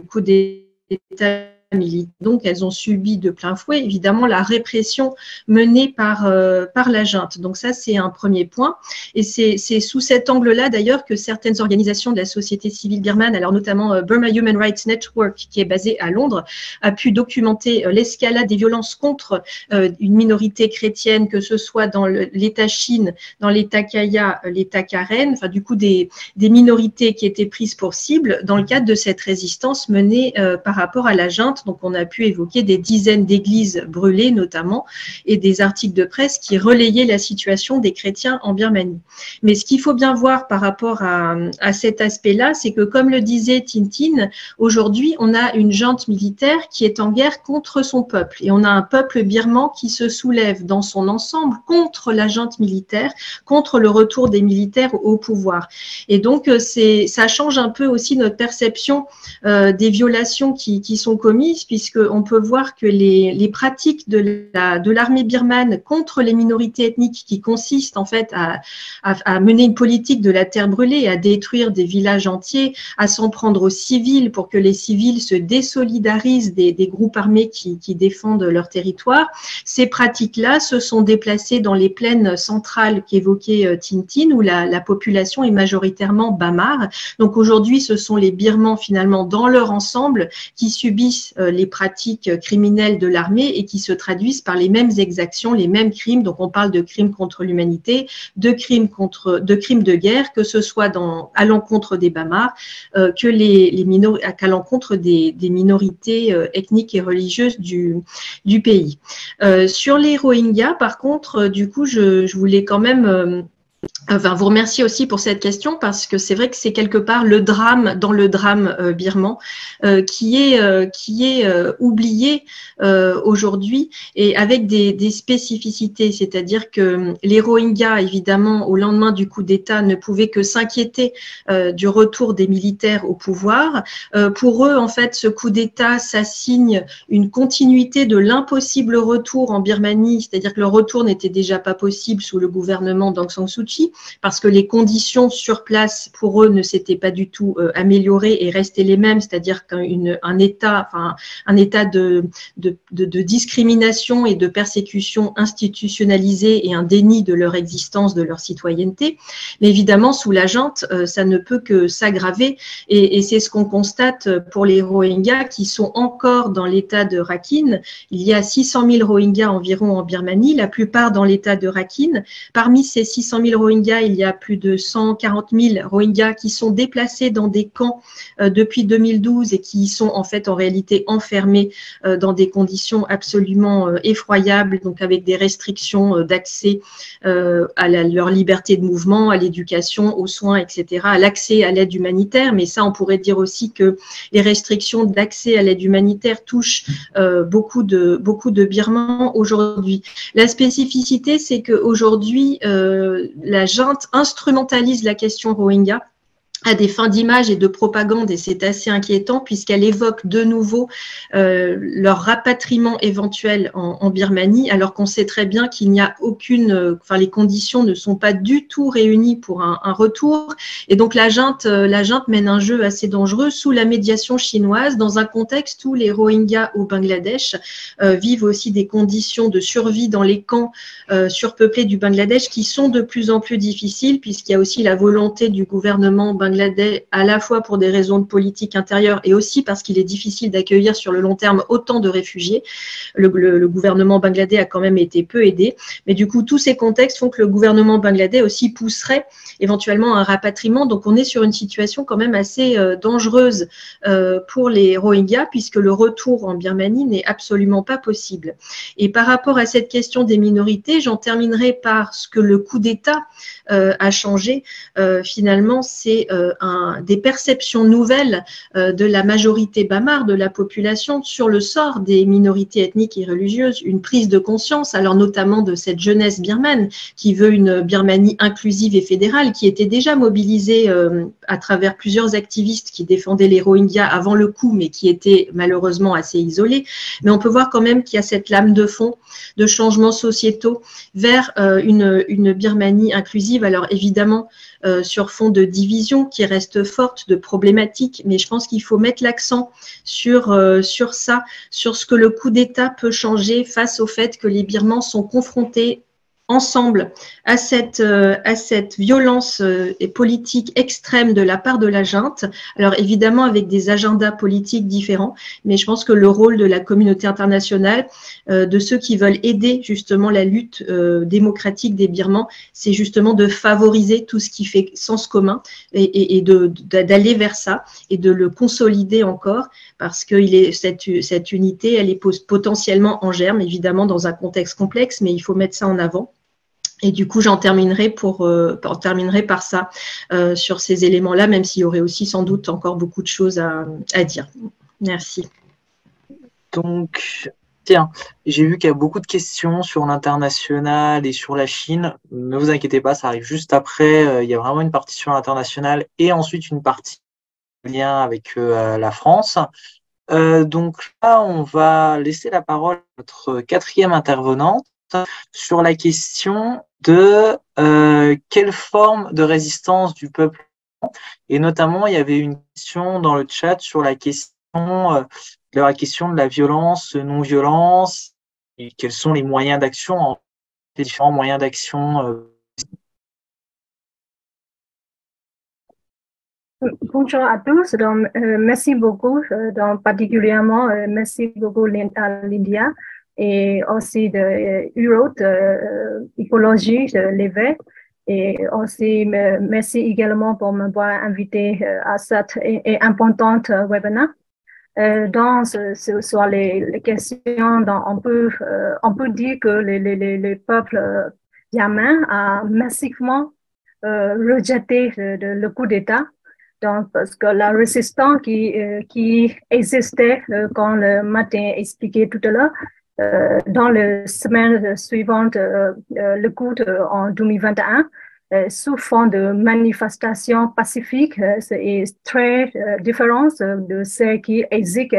coup d'État militaire. Donc, elles ont subi de plein fouet, évidemment, la répression menée par la junte. Donc, ça, c'est un premier point. Et c'est sous cet angle-là, d'ailleurs, que certaines organisations de la société civile birmane, alors notamment Burma Human Rights Network, qui est basé à Londres, a pu documenter l'escalade des violences contre une minorité chrétienne, que ce soit dans l'État Chine, dans l'État Kaya, l'État Karen, enfin, du coup, des minorités qui étaient prises pour cible dans le cadre de cette résistance menée par rapport à la junte. Donc, on a pu évoquer des dizaines d'églises brûlées, notamment, et des articles de presse qui relayaient la situation des chrétiens en Birmanie. Mais ce qu'il faut bien voir par rapport à cet aspect-là, c'est que, comme le disait Tintin, aujourd'hui, on a une junte militaire qui est en guerre contre son peuple. Et on a un peuple birman qui se soulève dans son ensemble contre la junte militaire, contre le retour des militaires au pouvoir. Et donc, ça change un peu aussi notre perception des violations qui sont commises, puisqu'on peut voir que les pratiques de l'armée birmane contre les minorités ethniques qui consistent en fait à mener une politique de la terre brûlée, à détruire des villages entiers, à s'en prendre aux civils pour que les civils se désolidarisent des groupes armés qui défendent leur territoire. Ces pratiques-là se sont déplacées dans les plaines centrales qu'évoquait Tintin, où la population est majoritairement bamar. Donc aujourd'hui, ce sont les Birmans finalement dans leur ensemble qui subissent les pratiques criminelles de l'armée et qui se traduisent par les mêmes exactions, les mêmes crimes. Donc on parle de crimes contre l'humanité, de crimes de guerre, que ce soit à l'encontre des Bamars, qu'à l'encontre des minorités ethniques et religieuses du pays. Sur les Rohingyas, par contre, du coup, je voulais quand même vous remercier aussi pour cette question parce que c'est vrai que c'est quelque part le drame dans le drame birman qui est oublié aujourd'hui et avec des spécificités, c'est-à-dire que les Rohingyas, évidemment, au lendemain du coup d'État, ne pouvaient que s'inquiéter du retour des militaires au pouvoir. Pour eux, en fait, ce coup d'État, ça signe une continuité de l'impossible retour en Birmanie, c'est-à-dire que le retour n'était déjà pas possible sous le gouvernement d'Aung San Suu Kyi. parce que les conditions sur place pour eux ne s'étaient pas du tout améliorées et restaient les mêmes, c'est-à-dire qu'un état, enfin un état de discrimination et de persécution institutionnalisée et un déni de leur existence, de leur citoyenneté. Mais évidemment, sous la junte, ça ne peut que s'aggraver et c'est ce qu'on constate pour les Rohingyas qui sont encore dans l'état de Rakhine. Il y a 600 000 Rohingyas environ en Birmanie, la plupart dans l'état de Rakhine. Parmi ces 600 000 Rohingyas, il y a plus de 140 000 Rohingyas qui sont déplacés dans des camps depuis 2012 et qui sont en fait en réalité enfermés dans des conditions absolument effroyables, donc avec des restrictions d'accès à leur liberté de mouvement, à l'éducation, aux soins, etc., à l'accès à l'aide humanitaire. Mais ça, on pourrait dire aussi que les restrictions d'accès à l'aide humanitaire touchent beaucoup de Birmans aujourd'hui. La spécificité, c'est qu'aujourd'hui, la junte instrumentalise la question Rohingya à des fins d'image et de propagande, et c'est assez inquiétant puisqu'elle évoque de nouveau leur rapatriement éventuel en Birmanie, alors qu'on sait très bien qu'il n'y a aucune, enfin les conditions ne sont pas du tout réunies pour un retour, et donc la junte mène un jeu assez dangereux sous la médiation chinoise, dans un contexte où les Rohingyas au Bangladesh vivent aussi des conditions de survie dans les camps surpeuplés du Bangladesh qui sont de plus en plus difficiles, puisqu'il y a aussi la volonté du gouvernement bangladais, à la fois pour des raisons de politique intérieure et aussi parce qu'il est difficile d'accueillir sur le long terme autant de réfugiés. Le gouvernement bangladais a quand même été peu aidé, mais du coup tous ces contextes font que le gouvernement bangladais aussi pousserait éventuellement un rapatriement. Donc on est sur une situation quand même assez dangereuse pour les Rohingyas, puisque le retour en Birmanie n'est absolument pas possible. Et par rapport à cette question des minorités, j'en terminerai par ce que le coup d'État a changé. Finalement, c'est des perceptions nouvelles de la majorité bamar, de la population, sur le sort des minorités ethniques et religieuses, une prise de conscience, alors notamment de cette jeunesse birmane qui veut une Birmanie inclusive et fédérale, qui était déjà mobilisée à travers plusieurs activistes qui défendaient les Rohingyas avant le coup, mais qui étaient malheureusement assez isolés. Mais on peut voir quand même qu'il y a cette lame de fond de changements sociétaux vers une Birmanie inclusive. Alors évidemment, sur fond de division qui reste forte, de problématiques, mais je pense qu'il faut mettre l'accent sur ça, sur ce que le coup d'État peut changer face au fait que les Birmans sont confrontés ensemble à cette violence et politique extrême de la part de la junte. Alors évidemment avec des agendas politiques différents, mais je pense que le rôle de la communauté internationale, de ceux qui veulent aider justement la lutte démocratique des Birmans, c'est justement de favoriser tout ce qui fait sens commun et d'aller vers ça et de le consolider encore, parce que cette unité, elle est potentiellement en germe, évidemment dans un contexte complexe, mais il faut mettre ça en avant. Et du coup, j'en terminerai par ça, sur ces éléments-là, même s'il y aurait aussi sans doute encore beaucoup de choses à dire. Merci. Donc, tiens, j'ai vu qu'il y a beaucoup de questions sur l'international et sur la Chine. Ne vous inquiétez pas, ça arrive juste après. Il y a vraiment une partie sur l'international et ensuite une partie en lien avec la France. Donc là, on va laisser la parole à notre quatrième intervenante sur la question de quelle forme de résistance du peuple. Et notamment, il y avait une question dans le chat sur la question de la violence, non-violence, et quels sont les moyens d'action, les différents moyens d'action. Bonjour à tous, donc, merci beaucoup, donc, particulièrement merci beaucoup Lydia et aussi de Euro de Écologie de l'évêque, et aussi merci également pour m'avoir invité à cette importante webinaire. Dans sur les questions, donc on peut dire que les peuples birmans a massivement rejeté le coup d'État. Donc, parce que la résistance qui existait, quand le matin expliqué tout à l'heure, dans les semaines suivantes, le coup en 2021, sous fond de manifestations pacifiques, c'est très différent de ce qui existe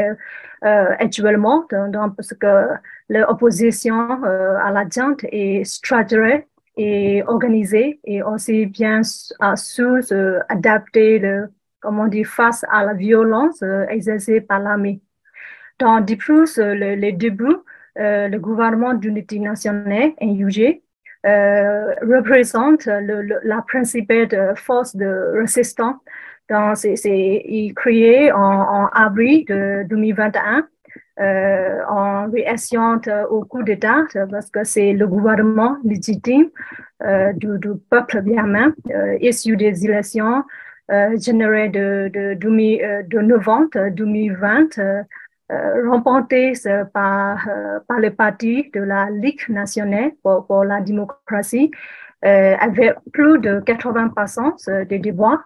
actuellement, donc, parce que l'opposition à la junte est structurée et organisé et aussi bien su adapter face à la violence exercée par l'armée. Depuis les débuts, le gouvernement d'unité nationale, NUG, représente la principale force de résistance. Il est créé en avril de 2021 en réaction au coup d'État parce que c'est le gouvernement légitime du peuple birman issu des élections générales de novembre 2020 remporté par le parti de la Ligue nationale pour la démocratie avec plus de 80% des déboires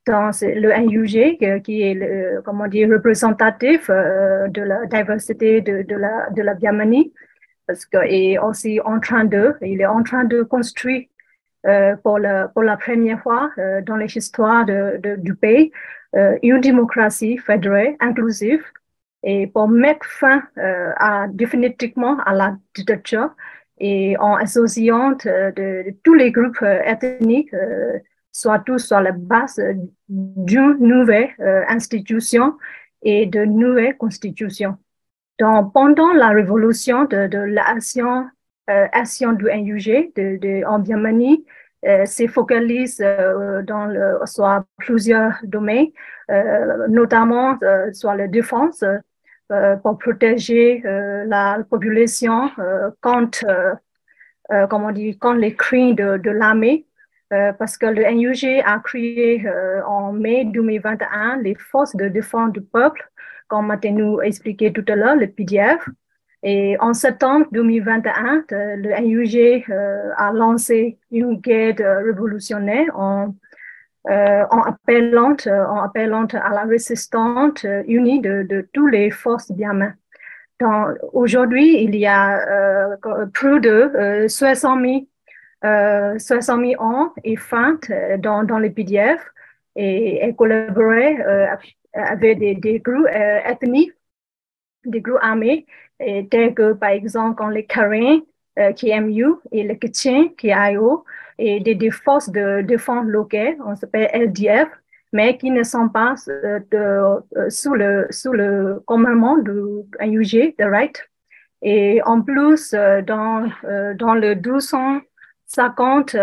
dans le NUG qui est représentatif de la diversité de la Birmanie parce qu'il est aussi en train de construire pour la première fois dans l'histoire du pays une démocratie fédérale inclusive et pour mettre fin définitivement à la dictature et en associant de tous les groupes ethniques, surtout sur la base d'une nouvelle institution et de nouvelles constitutions. Donc, pendant la révolution de l'action du NUG en Birmanie, se focalise sur plusieurs domaines, notamment sur la défense pour protéger la population contre les crimes de l'armée, parce que le NUG a créé en mai 2021 les forces de défense du peuple, comme Mathieu expliqué tout à l'heure, le PDF. Et en septembre 2021, le NUG a lancé une guerre révolutionnaire en appelant à la résistance unie de toutes les forces birmanes. Aujourd'hui, il y a plus de 60 000 hommes et femmes dans le PDF et collaborer avec des groupes ethniques, des groupes armés, tels que par exemple les Karen, KMU, et les Kachin, KIO, et des forces de défense locales, on s'appelle LDF, mais qui ne sont pas sous le commandement du NUG, de Right. Et en plus, dans le 250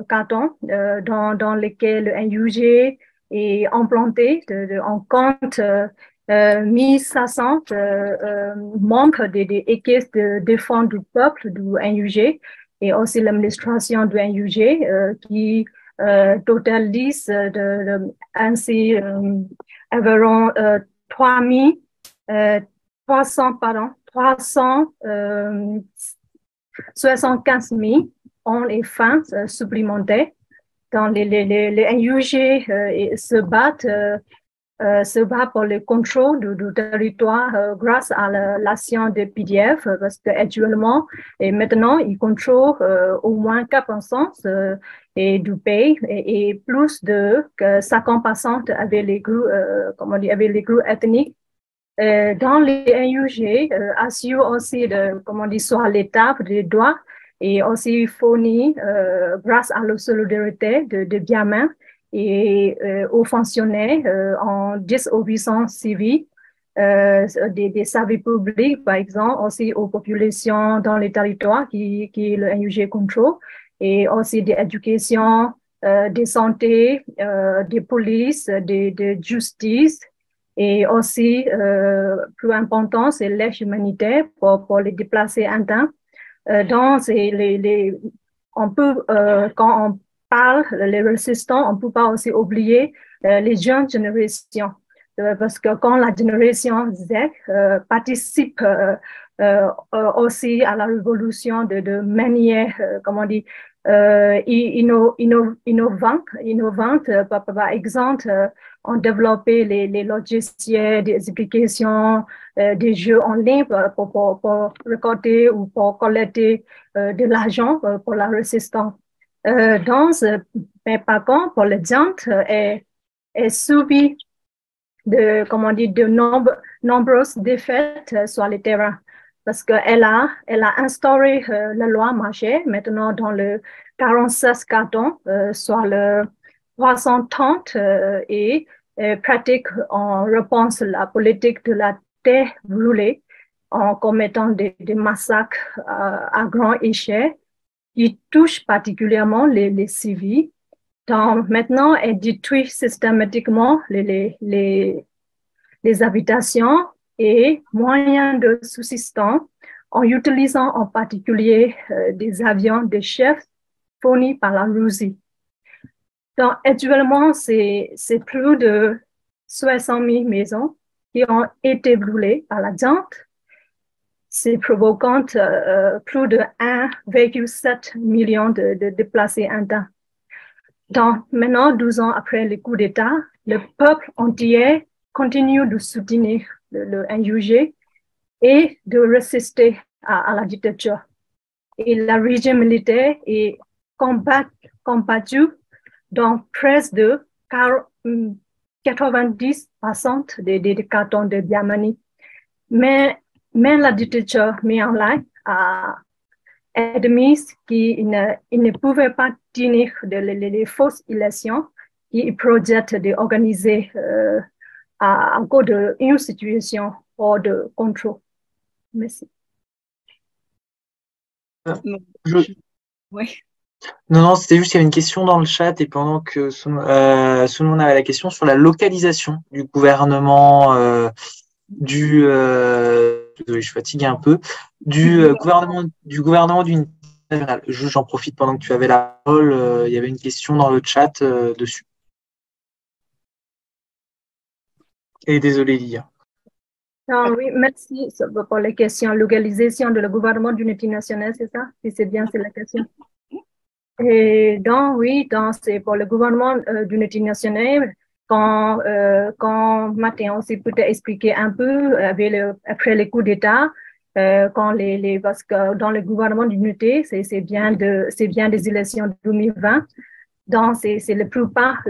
cantons dans lesquels le NUG est implanté, on compte 1500 membres des équipes de défense du peuple du NUG et aussi l'administration du NUG qui totalise ainsi environ 375 000 hommes et femmes supplémentaires. Dans les NUG se bat pour le contrôle du territoire grâce à l'action des PDF parce qu'actuellement et maintenant ils contrôlent au moins 4% du pays et plus de 50% avec les groupes ethniques. Dans les NUG assure aussi sur l'état des droits et aussi fournit grâce à la solidarité de Birman et aux fonctionnaires en désobéissance civile, des services publics, par exemple, aussi aux populations dans les territoires qui le NUG contrôle, et aussi des éducations, des santé, des polices, de justice, et aussi, plus important, c'est l'aide humanitaire pour les déplacés internes. Donc, on peut, quand on parle les résistants, on ne peut pas aussi oublier les jeunes générations. Parce que quand la génération Z participe aussi à la révolution de manière, innovante, par exemple, on développé les logiciels, des applications, des jeux en ligne pour récolter ou pour collecter de l'argent pour la résistance. Mais par contre, pour les gens, est subi de nombreuses défaites sur le terrain parce qu'elle a instauré la loi marché maintenant dans le 46 cartons, soit le 330 et pratique en réponse à la politique de la terre brûlée en commettant des massacres à grande échelle qui touchent particulièrement les civils. Donc, maintenant, elle détruit systématiquement les habitations et moyens de subsistance en utilisant en particulier des avions de chefs fournis par la Russie. Donc, actuellement, c'est plus de 60 000 maisons qui ont été brûlées par la junte. C'est provoquant plus de 1,7 million de déplacés internes. Donc, maintenant, 12 ans après le coup d'État, le peuple entier continue de soutenir le NUG et de résister à la dictature. Et le régime militaire est combattu dans presque de 90% des cantons de Birmanie. Mais la dictature met en ligne a admis qu'il ne pouvait pas tenir les fausses élections qu'il projette d'organiser à cause d'une situation hors de contrôle. Merci. Oui. Non, c'était juste qu'il y avait une question dans le chat et pendant que Souleymane avait la question sur la localisation du gouvernement désolé, je suis fatigué un peu, du gouvernement d'unité nationale. J'en profite pendant que tu avais la parole, il y avait une question dans le chat dessus. Et désolé, Lia. Oui, merci pour la question. Localisation de le gouvernement d'unité nationale, c'est ça? Si c'est bien, c'est la question. Et donc, oui, c'est pour le gouvernement d'unité nationale. Quand Matin aussi peut expliquer un peu après le coup d'État, parce que dans le gouvernement d'unité, c'est bien des élections 2020. Donc, c'est le plupart,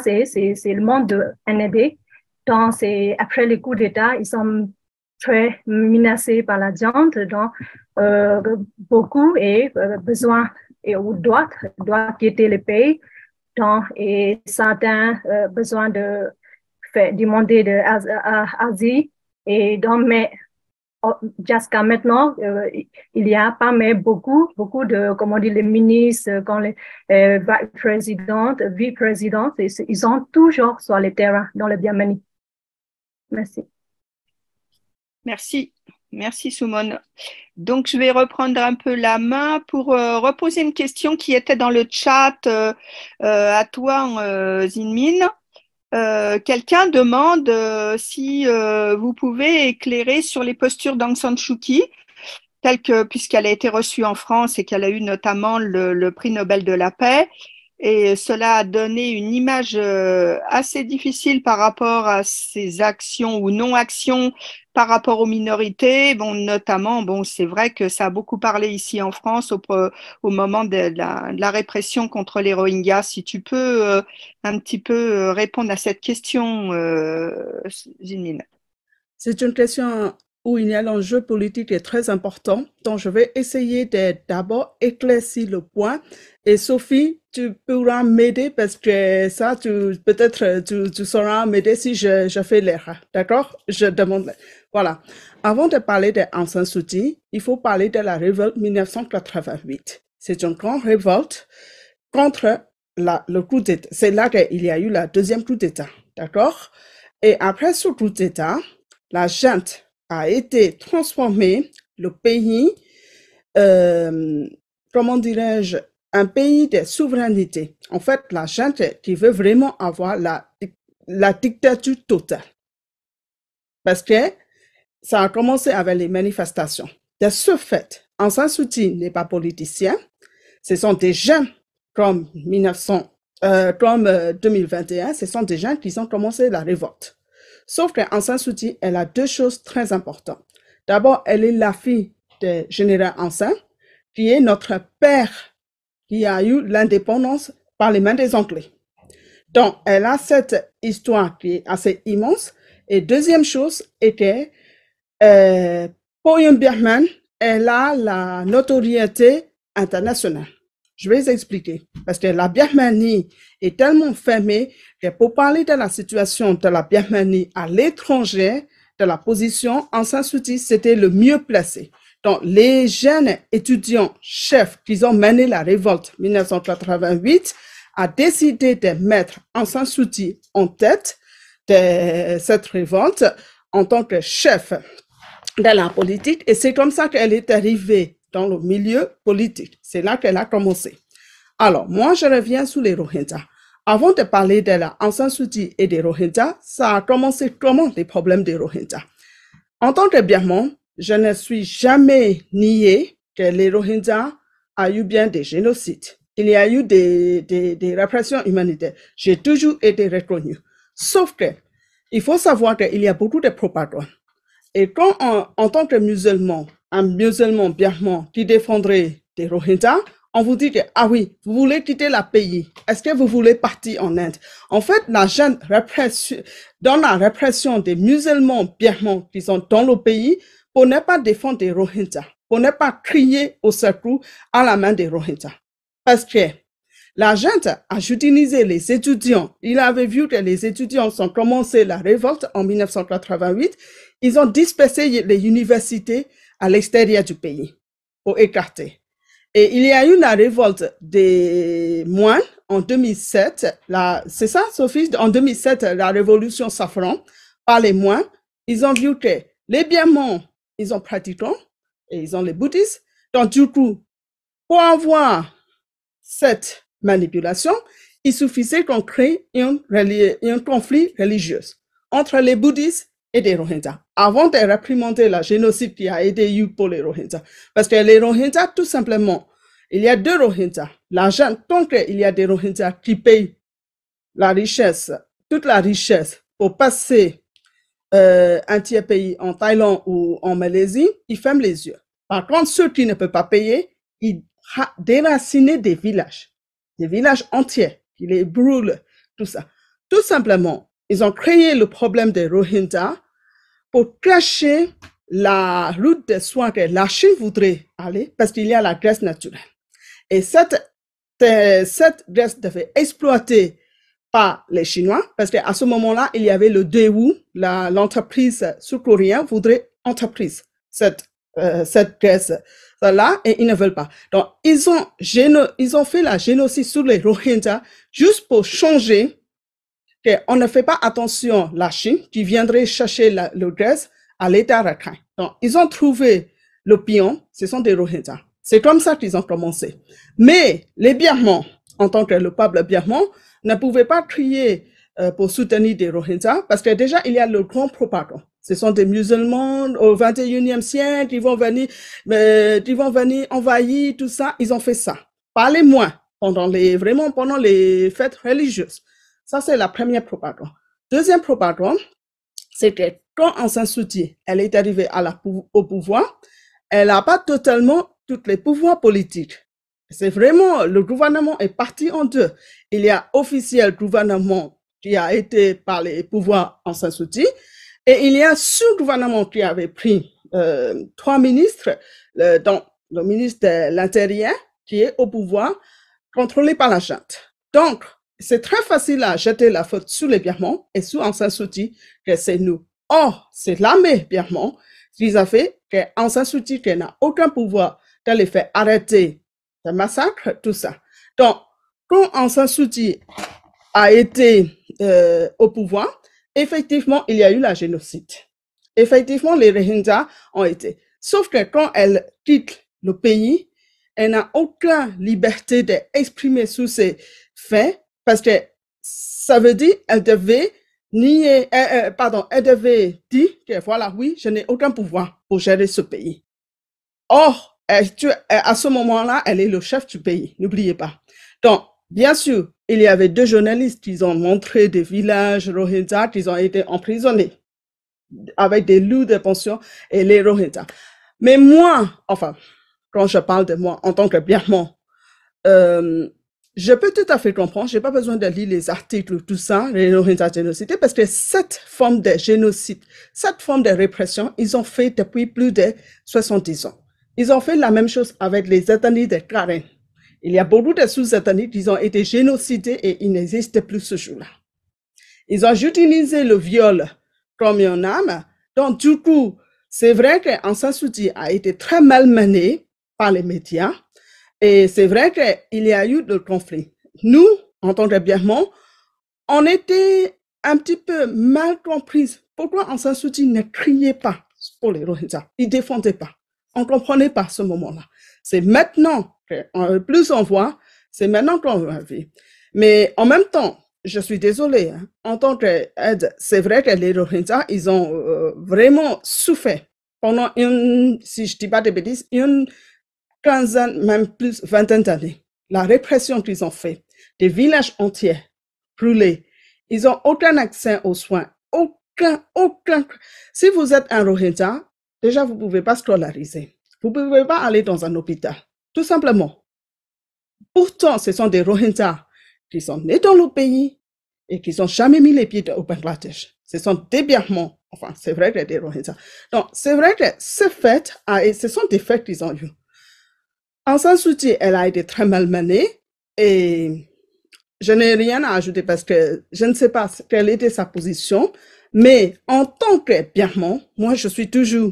c'est le monde de NED. Donc, après le coup d'État, ils sont très menacés par la junte. Donc, beaucoup et besoin ou doivent quitter le pays. Donc, et certains besoin de demander d'asile. Et donc, mais jusqu'à maintenant, il n'y a pas mais beaucoup de, comment dire, les ministres, quand les vice-présidents, ils sont toujours sur le terrain dans le Birmanie. Merci. Merci Soumone. Donc, je vais reprendre un peu la main pour reposer une question qui était dans le chat à toi, Zinmin. Quelqu'un demande si vous pouvez éclairer sur les postures d'Aung San Suu Kyi, puisqu'elle a été reçue en France et qu'elle a eu notamment le prix Nobel de la paix. Et cela a donné une image assez difficile par rapport à ses actions ou non-actions par rapport aux minorités. Bon, notamment, c'est vrai que ça a beaucoup parlé ici en France au moment de la répression contre les Rohingyas. Si tu peux un petit peu répondre à cette question, Zinmin. C'est une question où il y a l'enjeu politique est très important. Donc, je vais essayer de d'abord éclaircir le point. Et Sophie, tu pourras m'aider parce que ça, peut-être tu sauras m'aider si je fais l'erreur. D'accord? Je demande. Voilà. Avant de parler de Aung San Suu Kyi, il faut parler de la révolte 1988. C'est une grande révolte contre le coup d'État. C'est là qu'il y a eu la deuxième coup d'État. D'accord? Et après ce coup d'État, la junte a été transformé le pays, comment dirais-je, un pays de souveraineté. En fait, la junte qui veut vraiment avoir la dictature totale. Parce que ça a commencé avec les manifestations. De ce fait, Aung San Suu Kyi n'est pas politicien. Ce sont des jeunes comme 2021, ce sont des gens qui ont commencé la révolte. Sauf que Aung San Suu Kyi, elle a deux choses très importantes. D'abord, elle est la fille du général Aung San, qui est notre père qui a eu l'indépendance par les mains des Anglais. Donc, elle a cette histoire qui est assez immense. Et deuxième chose est que Poyum Birman, elle a la notoriété international. Je vais expliquer. Parce que la Birmanie est tellement fermée que pour parler de la situation de la Birmanie à l'étranger, de la position, Aung San Suu Kyi, c'était le mieux placé. Donc, les jeunes étudiants chefs qui ont mené la révolte 1988 a décidé de mettre Aung San Suu Kyi en tête de cette révolte en tant que chef de la politique. Et c'est comme ça qu'elle est arrivée dans le milieu politique. C'est là qu'elle a commencé. Alors, moi, je reviens sur les Rohingyas. Avant de parler de la Aung San Suu Kyi et des Rohingyas, ça a commencé comment les problèmes des Rohingyas? En tant que Birman, je ne suis jamais nié que les Rohingyas a eu bien des génocides. Il y a eu des répressions humanitaires. J'ai toujours été reconnu. Sauf que, il faut savoir qu'il y a beaucoup de propagande. Et quand, en tant que musulman, un musulman birman qui défendrait des Rohingyas, on vous dit que, ah oui, vous voulez quitter le pays. Est-ce que vous voulez partir en Inde? En fait, dans la répression des musulmans birmans qui sont dans le pays, pour ne pas défendre des Rohingyas, pour ne pas crier au secours à la main des Rohingyas. Parce que la gente a utilisé les étudiants. Il avait vu que les étudiants ont commencé la révolte en 1988. Ils ont dispersé les universités à l'extérieur du pays pour écarter. Et il y a eu la révolte des moines en 2007. C'est ça, Sophie? En 2007, la révolution safran par les moines. Ils ont vu que les Birmans, ils ont pratiquants et ils ont les bouddhistes. Donc, du coup, pour avoir cette manipulation, il suffisait qu'on crée un conflit religieux entre les bouddhistes et les Rohingyas, avant de réprimander la génocide qui a été eu pour les Rohingyas. Parce que les Rohingyas, tout simplement, il y a deux Rohingyas. L'argent, tant qu'il y a des Rohingyas qui payent la richesse, toute la richesse pour passer un tiers pays en Thaïlande ou en Malaisie, ils ferment les yeux. Par contre, ceux qui ne peuvent pas payer, ils déracinent des villages entiers, ils les brûlent, tout ça. Tout simplement, ils ont créé le problème des Rohingyas pour cacher la route de soins que la Chine voudrait aller, parce qu'il y a la graisse naturelle. Et cette graisse devait exploiter par les Chinois, parce qu'à ce moment-là, il y avait le Daewoo, l'entreprise sud-coréenne voudrait entreprise cette graisse-là, et ils ne veulent pas. Donc, ils ont fait la génocide sur les Rohingyas juste pour changer qu'on ne fait pas attention la Chine qui viendrait chercher le graisse à l'État Rakhine. Donc, ils ont trouvé le pion, ce sont des Rohingyas. C'est comme ça qu'ils ont commencé. Mais les Birmans, en tant que le peuple birman, ne pouvaient pas crier pour soutenir des Rohingyas parce que déjà, il y a le grand propagande. Ce sont des musulmans au 21e siècle, ils vont venir envahir, tout ça. Ils ont fait ça. Pas les moins, pendant les fêtes religieuses. Ça, c'est la première propagande. Deuxième propagande, c'est que quand Aung San Suu Kyi, elle est arrivée au pouvoir, elle n'a pas totalement tous les pouvoirs politiques. C'est vraiment, le gouvernement est parti en deux. Il y a officiel gouvernement qui a été par les pouvoirs Aung San Suu Kyi, et il y a sous-gouvernement qui avait pris 3 ministres, dont le ministre de l'Intérieur, qui est au pouvoir, contrôlé par la junte. Donc, c'est très facile à jeter la faute sur les Birmans et sur Aung San Suu Kyi que c'est nous. Or, c'est l'armée birmane qui a fait que Aung San Suu Kyi n'a aucun pouvoir de les faire arrêter des massacres, tout ça. Donc, quand Aung San Suu Kyi a été au pouvoir, effectivement, il y a eu la génocide. Effectivement, les Rohingyas ont été. Sauf que quand elle quitte le pays, elle n'a aucune liberté d'exprimer sur ses faits parce que ça veut dire qu'elle devait elle devait dire que voilà, oui, je n'ai aucun pouvoir pour gérer ce pays. Or, à ce moment-là, elle est le chef du pays, n'oubliez pas. Donc, bien sûr, il y avait 2 journalistes qui ont montré des villages Rohingyas qui ont été emprisonnés avec des loups de pension et les Rohingyas. Mais moi, enfin, quand je parle de moi en tant que Birman, je peux tout à fait comprendre, j'ai pas besoin de lire les articles, tout ça, les Rohingyas génocidés, parce que cette forme de génocide, cette forme de répression, ils ont fait depuis plus de 70 ans. Ils ont fait la même chose avec les ethnies de Karen. Il y a beaucoup de sous-ethnies qui ont été génocidés et ils n'existent plus ce jour-là. Ils ont utilisé le viol comme une arme. Donc, du coup, c'est vrai qu'Aung San Suu Kyi a été très malmenée par les médias. Et c'est vrai qu'il y a eu de conflits. Nous, en tant que Birmans, on était un petit peu mal comprises. Pourquoi Aung San Suu Kyi ne criait pas pour les Rohingyas? Il ne défendait pas. On ne comprenait pas ce moment-là. C'est maintenant que plus on voit, c'est maintenant qu'on va vivre. Mais en même temps, je suis désolée, hein, en tant qu'aide, c'est vrai que les Rohingyas, ils ont vraiment souffert pendant si je ne dis pas de bêtises, une quinzaine, même plus, vingtaine d'années. La répression qu'ils ont fait, des villages entiers brûlés, ils n'ont aucun accès aux soins, aucun. Si vous êtes un Rohingya, déjà, vous ne pouvez pas scolariser. Vous ne pouvez pas aller dans un hôpital, tout simplement. Pourtant, ce sont des Rohingyas qui sont nés dans le pays et qui n'ont jamais mis les pieds au Bangladesh. Ce sont des Birmans, enfin, c'est vrai que des Rohingyas. Donc, c'est vrai que ce sont des faits qu'ils ont eus. Aung San Suu Kyi, elle a été très malmenée et je n'ai rien à ajouter parce que je ne sais pas quelle était sa position, mais en tant que Birman, moi, je suis toujours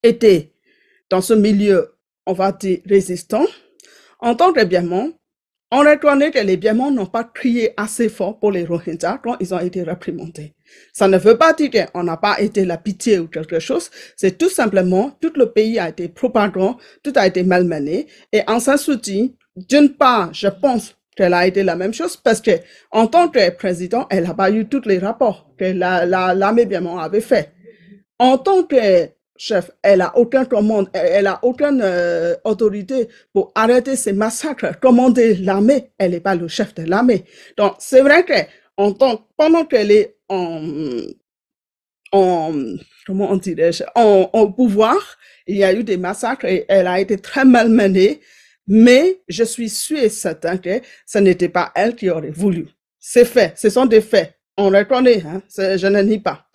été dans ce milieu, on va dire, résistant. En tant que Birman, on reconnaît que les Birmans n'ont pas crié assez fort pour les Rohingyas quand ils ont été réprimandés. Ça ne veut pas dire qu'on n'a pas été la pitié ou quelque chose. C'est tout simplement, tout le pays a été propagande, tout a été malmené. Et Aung San Suu Kyi, d'une part, je pense qu'elle a été la même chose parce que, en tant que président, elle n'a pas eu tous les rapports que l'armée Birmane avait fait. En tant que chef, elle a aucun commande, elle a aucune autorité pour arrêter ces massacres, commander l'armée. Elle n'est pas le chef de l'armée. Donc, c'est vrai que pendant qu'elle est comment dirais-je, en pouvoir, il y a eu des massacres et elle a été très malmenée, mais je suis sûre et certain que ce n'était pas elle qui aurait voulu. C'est fait, ce sont des faits. On reconnaît, hein, je ne nie pas.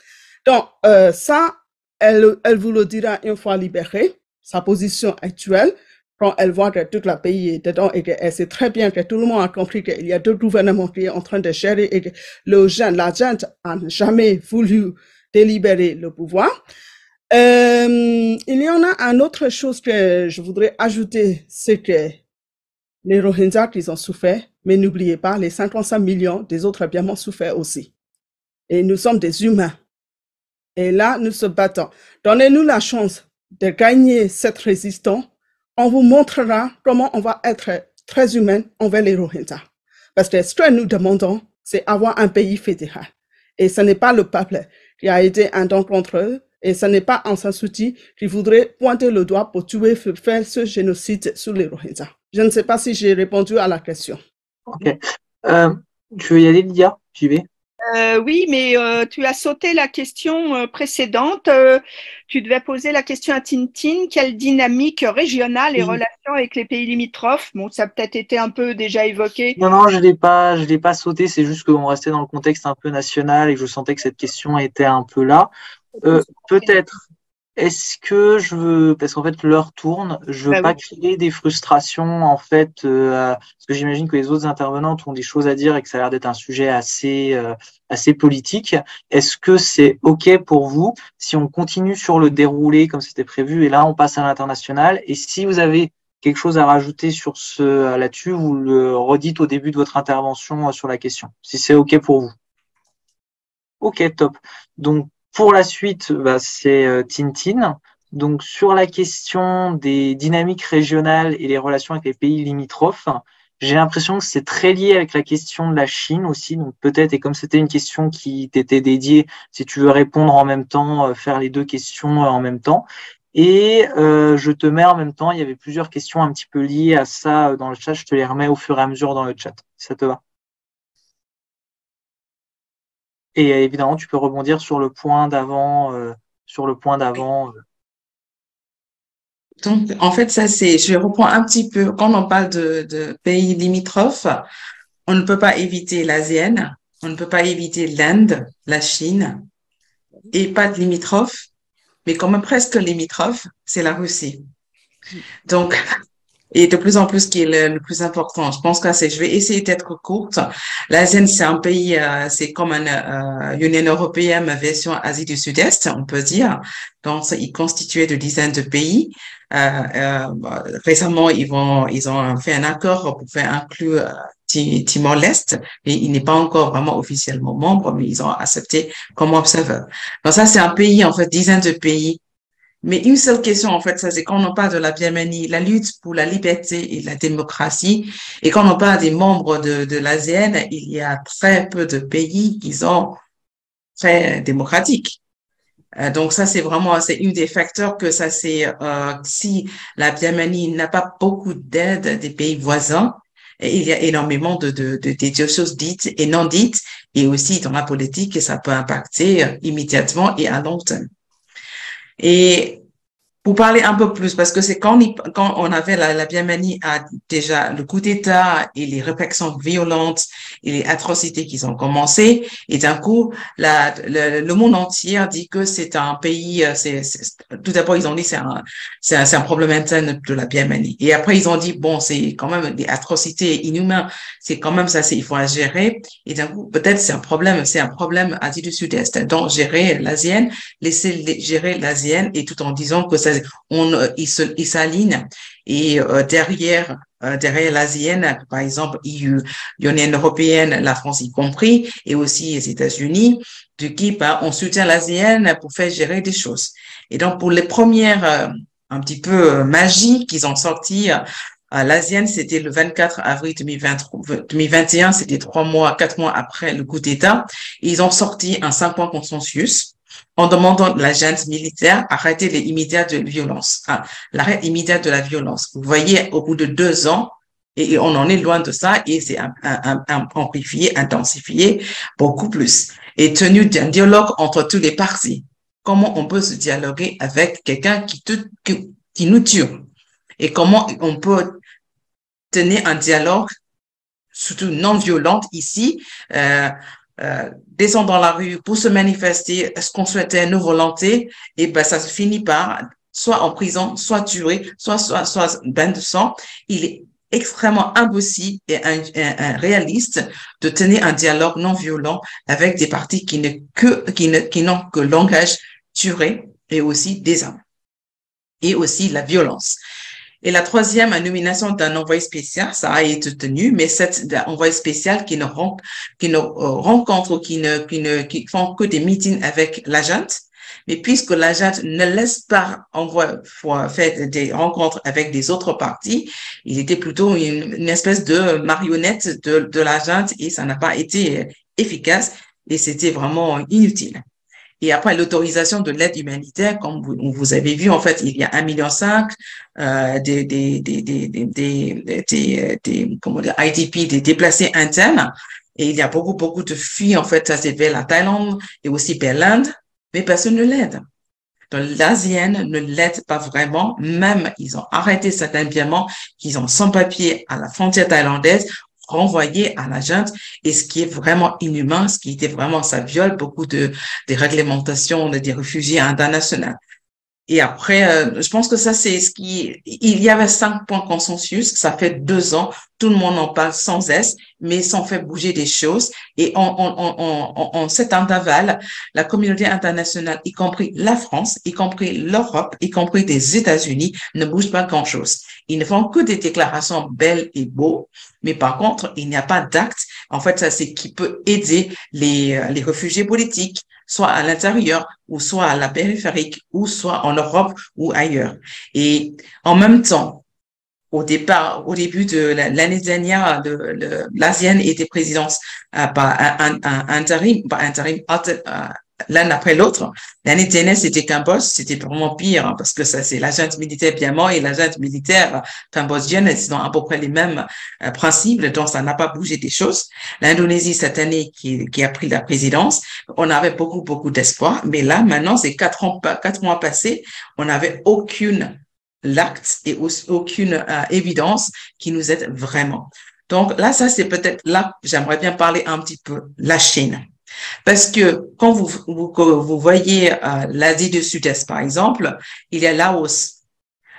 Donc, ça, elle vous le dira une fois libérée, sa position actuelle, quand elle voit que tout le pays est dedans et qu'elle sait très bien que tout le monde a compris qu'il y a deux gouvernements qui sont en train de gérer et que la gente n'a jamais voulu délibérer le pouvoir. Il y en a une autre chose que je voudrais ajouter, c'est que les Rohingyas qui ont souffert, mais n'oubliez pas, les 55 millions des autres Birmans ont souffert aussi. Et nous sommes des humains. Et là, nous se battons. Donnez-nous la chance de gagner cette résistance. On vous montrera comment on va être très humain envers les Rohingyas. Parce que ce que nous demandons, c'est avoir un pays fédéral. Et ce n'est pas le peuple qui a été un don contre eux. Et ce n'est pas Aung San Suu Kyi qui voudrait pointer le doigt pour tuer, faire ce génocide sur les Rohingyas. Je ne sais pas si j'ai répondu à la question. Ok. Tu veux y aller, Lydia? J'y vais. Oui, mais tu as sauté la question précédente. Tu devais poser la question à Tintin. Quelle dynamique régionale et relations avec les pays limitrophes? Bon, ça a peut-être été un peu déjà évoqué. Non, je l'ai pas sauté. C'est juste qu'on restait dans le contexte un peu national et que je sentais que cette question était un peu là. Peut-être. Est-ce que parce qu'en fait l'heure tourne, je veux pas créer des frustrations en fait, parce que j'imagine que les autres intervenantes ont des choses à dire et que ça a l'air d'être un sujet assez politique. Est-ce que c'est ok pour vous si on continue sur le déroulé comme c'était prévu et là on passe à l'international, et si vous avez quelque chose à rajouter sur là-dessus, vous le redites au début de votre intervention sur la question, si c'est ok pour vous. Ok, top. Donc pour la suite, c'est Tintin. Donc, sur la question des dynamiques régionales et les relations avec les pays limitrophes, j'ai l'impression que c'est très lié avec la question de la Chine aussi. Donc, peut-être, et comme c'était une question qui t'était dédiée, si tu veux répondre en même temps, faire les deux questions en même temps. Et je te mets en même temps, il y avait plusieurs questions un petit peu liées à ça dans le chat. Je te les remets au fur et à mesure dans le chat, si ça te va. Et évidemment, tu peux rebondir sur le point d'avant. Donc, en fait, je reprends un petit peu, quand on parle de pays limitrophes, on ne peut pas éviter l'ASEAN, on ne peut pas éviter l'Inde, la Chine, et pas de limitrophes, mais comme presque limitrophe, c'est la Russie. Donc, et de plus en plus, ce qui est le plus important, je pense que je vais essayer d'être courte. L'ASEAN, c'est un pays, c'est comme une Union européenne version Asie du Sud-Est, on peut dire. Donc, il est constitué de dizaines de pays. Récemment, ils ont fait un accord pour faire inclure Timor-Leste, et il n'est pas encore vraiment officiellement membre, mais ils ont accepté comme observateur. Donc ça, c'est un pays, en fait, dizaines de pays. Mais une seule question, en fait, ça, c'est quand on parle de la Birmanie, la lutte pour la liberté et la démocratie, et quand on parle des membres de l'ASEAN, il y a très peu de pays qui sont très démocratiques. Donc ça, c'est une des facteurs que ça, si la Birmanie n'a pas beaucoup d'aide des pays voisins, et il y a énormément de choses dites et non dites, et aussi dans la politique, ça peut impacter immédiatement et à long terme. Et pour parler un peu plus, parce que c'est quand on avait la Birmanie a déjà le coup d'État et les répressions violentes et les atrocités qui ont commencé, et d'un coup, le monde entier dit que c'est un pays, tout d'abord, ils ont dit c'est un problème interne de la Birmanie. Et après, ils ont dit, bon, c'est quand même des atrocités inhumaines, c'est quand même ça, il faut gérer. Et d'un coup, peut-être c'est un problème Asie du Sud-Est. Donc, gérer l'ASEAN, laisser gérer l'ASEAN, et tout en disant que ils s'alignent, et derrière l'ASEAN, par exemple, l'Union européenne, la France y compris, et aussi les États-Unis, de qui on soutient l'ASEAN pour faire gérer des choses. Et donc, pour les premières un petit peu magie qu'ils ont sorti, l'ASEAN, c'était le 24 avril 2021, c'était 4 mois après le coup d'État. Ils ont sorti un 5-point consensus en demandant à la junte militaire d'arrêter l'arrêt immédiat de la violence. Vous voyez, au bout de 2 ans, et on en est loin de ça, et c'est amplifié, intensifié beaucoup plus. Et tenu d'un dialogue entre tous les partis. Comment on peut se dialoguer avec quelqu'un qui nous tue? Et comment on peut tenir un dialogue, surtout non violent ici, descendre dans la rue pour se manifester ce qu'on souhaitait, nos volontés, et ben ça se finit par soit en prison, soit tué, soit bain de sang. Il est extrêmement impossible et réaliste de tenir un dialogue non violent avec des partis qui n'ont que langage tué et aussi des armes et aussi la violence. Et la troisième, la nomination d'un envoyé spécial, ça a été tenu, mais cet envoyé spécial qui ne rencontre, qui font que des meetings avec la junte. Mais puisque la junte ne laisse pas faire des rencontres avec des autres partis, il était plutôt une espèce de marionnette de la junte, et ça n'a pas été efficace et c'était vraiment inutile. Et après l'autorisation de l'aide humanitaire, comme vous avez vu, en fait, il y a 1,5 million IDP, des déplacés internes, et il y a beaucoup de filles, en fait, ça c'est vers la Thaïlande et aussi vers l'Inde, mais personne ne l'aide. Donc, l'ASEAN ne l'aide pas vraiment, même ils ont arrêté certains virements qu'ils ont sans papier à la frontière thaïlandaise, renvoyé à la junte, et ce qui est vraiment inhumain, ce qui était vraiment, ça viole beaucoup des réglementations des réfugiés internationaux. Et après, je pense que ça, c'est il y avait 5 points consensus, ça fait 2 ans, tout le monde en parle sans cesse, mais sans faire bouger des choses. Et en cet intervalle, la communauté internationale, y compris la France, y compris l'Europe, y compris les États-Unis, ne bouge pas grand-chose. Ils ne font que des déclarations belles et beaux, mais par contre, il n'y a pas d'acte. En fait, ça, c'est qui peut aider les réfugiés politiques, soit à l'intérieur, ou soit à la périphérique, ou soit en Europe ou ailleurs. Et en même temps, au début de l'année dernière, l'ASEAN était présidence par intérim, l'un après l'autre. L'année dernière, c'était Cambodge, c'était vraiment pire, hein, parce que ça, c'est la junte militaire birmane et la junte militaire cambodgienne, ils ont à peu près les mêmes principes, donc ça n'a pas bougé des choses. L'Indonésie, cette année, qui a pris la présidence, on avait beaucoup d'espoir, mais là, maintenant, c'est 4 mois passés, on n'avait aucune acte et aucune évidence qui nous aide vraiment. Donc là, ça, c'est peut-être là, j'aimerais bien parler un petit peu la Chine. Parce que quand vous voyez l'Asie du Sud-Est, par exemple, il y a Laos.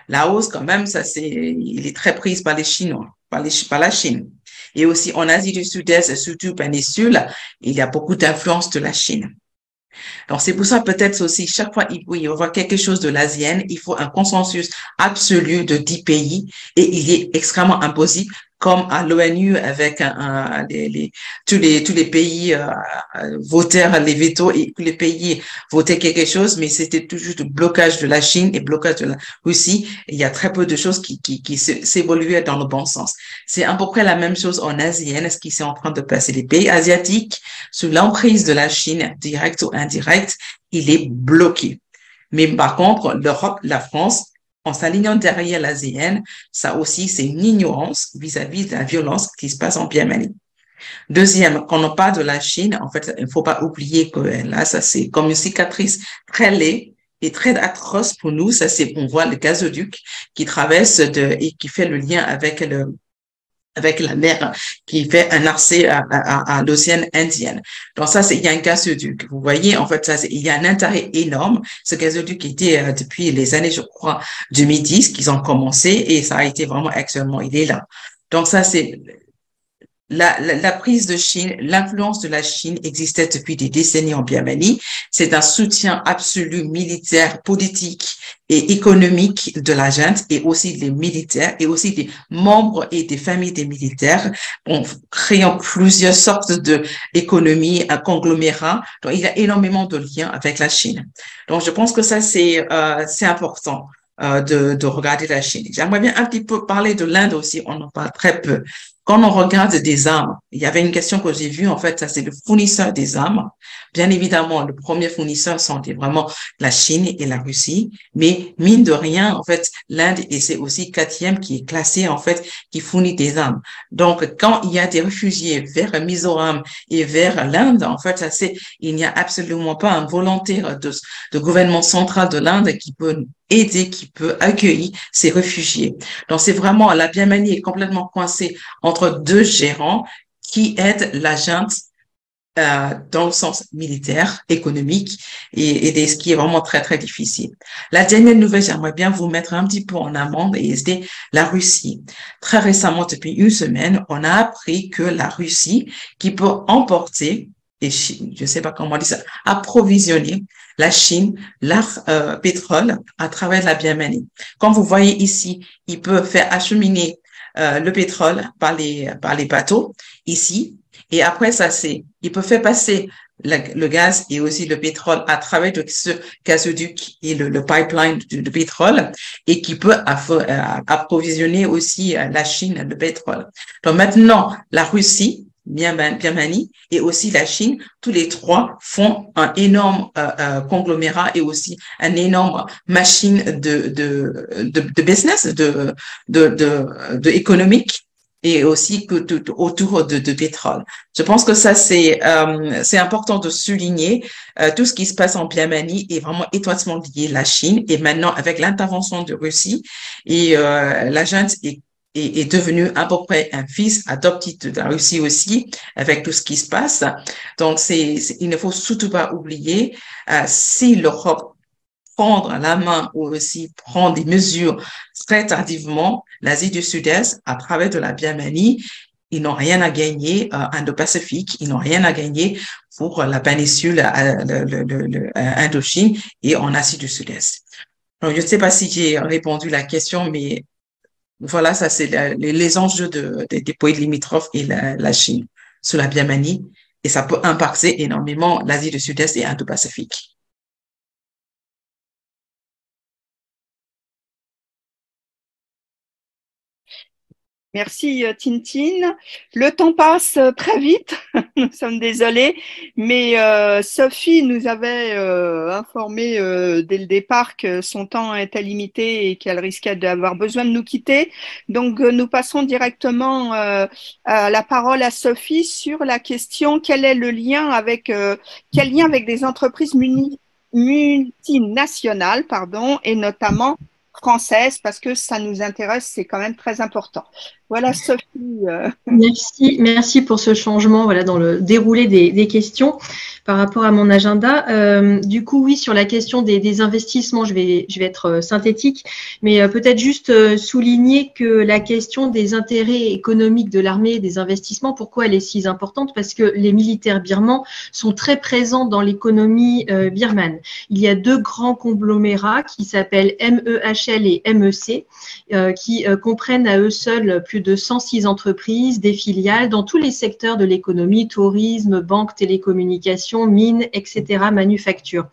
Laos, quand même, il est très pris par les Chinois, par la Chine. Et aussi en Asie du Sud-Est, et surtout péninsule, il y a beaucoup d'influence de la Chine. Donc, c'est pour ça peut-être aussi, chaque fois il peut y avoir quelque chose de l'asienne, il faut un consensus absolu de 10 pays et il est extrêmement impossible, comme à l'ONU avec tous les pays votèrent les vétos et tous les pays votaient quelque chose, mais c'était toujours le blocage de la Chine et blocage de la Russie. Il y a très peu de choses qui s'évoluaient dans le bon sens. C'est à peu près la même chose en asienne, ce qui s'est en train de passer. Les pays asiatiques, sous l'emprise de la Chine, directe ou indirecte, il est bloqué. Mais par contre, l'Europe, la France, en s'alignant derrière l'ASEAN, ça aussi, c'est une ignorance vis-à-vis de la violence qui se passe en Birmanie. Deuxième, quand on parle de la Chine, en fait, il ne faut pas oublier que là, ça c'est comme une cicatrice très laide et très atroce pour nous. Ça c'est, on voit le gazoduc qui traverse et qui fait le lien avec la mer qui fait un accès à l'océan Indien. Donc ça, il y a un gazoduc. Vous voyez, en fait, il y a un intérêt énorme. Ce gazoduc était depuis les années, je crois, 2010 qu'ils ont commencé et ça a été vraiment actuellement, il est là. Donc ça, c'est la prise de Chine, l'influence de la Chine existait depuis des décennies en Birmanie. C'est un soutien absolu militaire, politique et économique de la junte et aussi des militaires et aussi des membres et des familles des militaires en créant plusieurs sortes d'économies, un conglomérat. Donc, il y a énormément de liens avec la Chine. Donc, je pense que ça, c'est important. De regarder la Chine. J'aimerais bien un petit peu parler de l'Inde aussi, on en parle très peu. Quand on regarde des armes, il y avait une question que j'ai vue, en fait, ça c'est le fournisseur des armes. Bien évidemment, le premier fournisseur sont vraiment la Chine et la Russie, mais mine de rien, en fait, l'Inde, et c'est aussi quatrième qui est classé, en fait, qui fournit des armes. Donc, quand il y a des réfugiés vers Mizoram et vers l'Inde, en fait, il n'y a absolument pas un volontaire de gouvernement central de l'Inde qui peut aider, qui peut accueillir ces réfugiés. Donc, c'est vraiment, la Birmanie est complètement coincée entre deux gérants qui aident la junte dans le sens militaire, économique et ce qui est vraiment très, très difficile. La dernière nouvelle, j'aimerais bien vous mettre un petit peu en amende et c'est la Russie. Très récemment, depuis une semaine, on a appris que la Russie, qui peut emporter, et je sais pas comment on dit ça, approvisionner la Chine, leur pétrole à travers la Birmanie. Comme vous voyez ici, ils peuvent faire acheminer le pétrole par les bateaux ici. Et après ça, il peut faire passer le gaz et aussi le pétrole à travers ce gazoduc et le pipeline de pétrole et qui peut approvisionner aussi la Chine de pétrole. Donc maintenant, la Russie, Birmanie et aussi la Chine, tous les trois font un énorme conglomérat et aussi une énorme machine de business, de économique et aussi autour de pétrole. Je pense que ça c'est important de souligner tout ce qui se passe en Birmanie est vraiment étroitement lié à la Chine et maintenant avec l'intervention de Russie et la junte est devenu à peu près un fils adoptif de la Russie aussi, avec tout ce qui se passe. Donc, il ne faut surtout pas oublier, si l'Europe prend la main ou aussi prend des mesures très tardivement, l'Asie du Sud-Est, à travers de la Birmanie, ils n'ont rien à gagner, Indo-Pacifique, ils n'ont rien à gagner pour la péninsule, Indochine et en Asie du Sud-Est. Donc, je ne sais pas si j'ai répondu à la question, mais voilà, ça c'est les enjeux des pays limitrophes et la Chine sur la Birmanie et ça peut impacter énormément l'Asie du Sud-Est et Indo-Pacifique. Merci Tintine. Le temps passe très vite, nous sommes désolés, mais Sophie nous avait informé dès le départ que son temps était limité et qu'elle risquait d'avoir besoin de nous quitter. Donc nous passons directement la parole à Sophie sur la question quel est le lien avec des entreprises multinationales, et notamment françaises, parce que ça nous intéresse, c'est quand même très important. Voilà, Sophie. Merci pour ce changement voilà, dans le déroulé des questions par rapport à mon agenda. Du coup, oui, sur la question des investissements, je vais être synthétique, mais peut-être juste souligner que la question des intérêts économiques de l'armée et des investissements, pourquoi elle est si importante? Parce que les militaires birmans sont très présents dans l'économie birmane. Il y a deux grands conglomérats qui s'appellent MEHL et MEC, qui comprennent à eux seuls plus de 106 entreprises, des filiales dans tous les secteurs de l'économie, tourisme, banque, télécommunications, mines, etc., manufacture.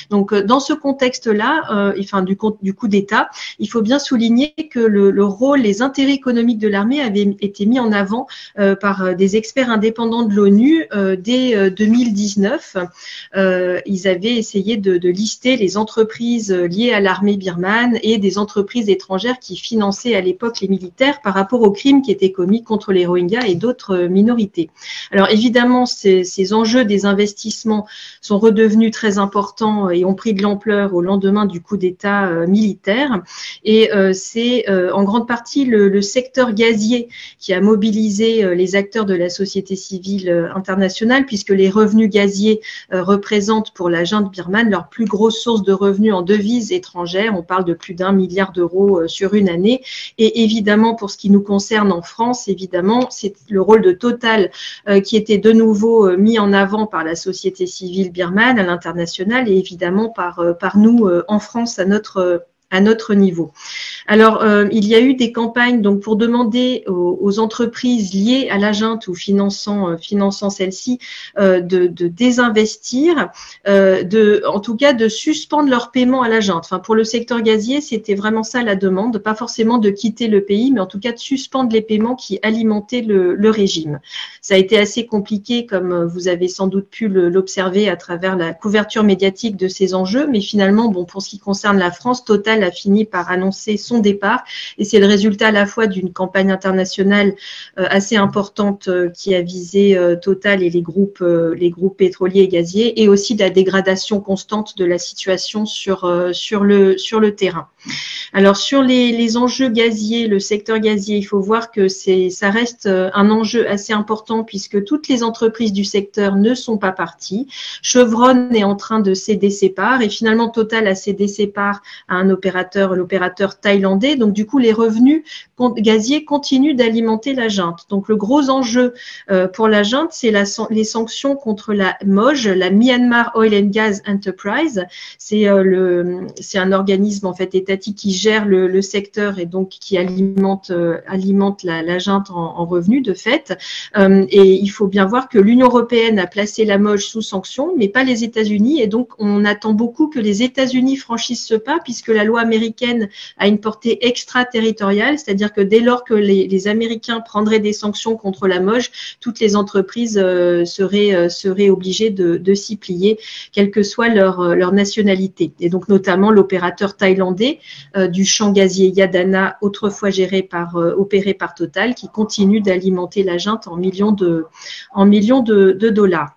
Donc, dans ce contexte-là, du coup d'État, il faut bien souligner que le rôle, les intérêts économiques de l'armée avaient été mis en avant par des experts indépendants de l'ONU dès 2019. Ils avaient essayé de lister les entreprises liées à l'armée birmane et des entreprises étrangères qui finançaient à l'époque les militaires par rapport aux crimes qui étaient commis contre les Rohingyas et d'autres minorités. Alors évidemment, ces enjeux des investissements sont redevenus très importants et ont pris de l'ampleur au lendemain du coup d'État militaire. Et c'est en grande partie le secteur gazier qui a mobilisé les acteurs de la société civile internationale, puisque les revenus gaziers représentent pour la junte birmane leur plus grosse source de revenus en devises étrangères. On parle de plus d'1 milliard d'euros sur une année. Et évidemment, pour ce qui nous concerne en France, évidemment, c'est le rôle de Total qui était de nouveau mis en avant par la société civile birmane à l'international et évidemment par nous en France à notre niveau. Alors, il y a eu des campagnes donc pour demander aux entreprises liées à la junte ou finançant celles-ci de désinvestir, en tout cas de suspendre leur paiement à la junte. Enfin, pour le secteur gazier, c'était vraiment ça la demande, pas forcément de quitter le pays, mais en tout cas de suspendre les paiements qui alimentaient le régime. Ça a été assez compliqué, comme vous avez sans doute pu l'observer à travers la couverture médiatique de ces enjeux, mais finalement, bon, pour ce qui concerne la France, Total a fini par annoncer son départ et c'est le résultat à la fois d'une campagne internationale assez importante qui a visé Total et les groupes pétroliers et gaziers et aussi de la dégradation constante de la situation sur le terrain. Alors sur les enjeux gaziers, le secteur gazier, il faut voir que ça reste un enjeu assez important puisque toutes les entreprises du secteur ne sont pas parties. Chevron est en train de céder ses parts et finalement Total a cédé ses parts à un l'opérateur thaïlandais. Donc, du coup, les revenus gaziers continuent d'alimenter la junte. Donc, le gros enjeu pour la junte, c'est les sanctions contre la MOGE, la Myanmar Oil and Gas Enterprise. C'est un organisme, en fait, étatique qui gère le secteur et donc qui alimente la junte en revenus, de fait. Et il faut bien voir que l'Union européenne a placé la MOGE sous sanction, mais pas les États-Unis. Et donc, on attend beaucoup que les États-Unis franchissent ce pas, puisque la loi américaine a une portée extraterritoriale, c'est-à-dire que dès lors que les Américains prendraient des sanctions contre la MOGE, toutes les entreprises seraient obligées de s'y plier, quelle que soit leur nationalité. Et donc notamment l'opérateur thaïlandais du champ gazier Yadana, autrefois opéré par Total, qui continue d'alimenter la junte en millions de dollars.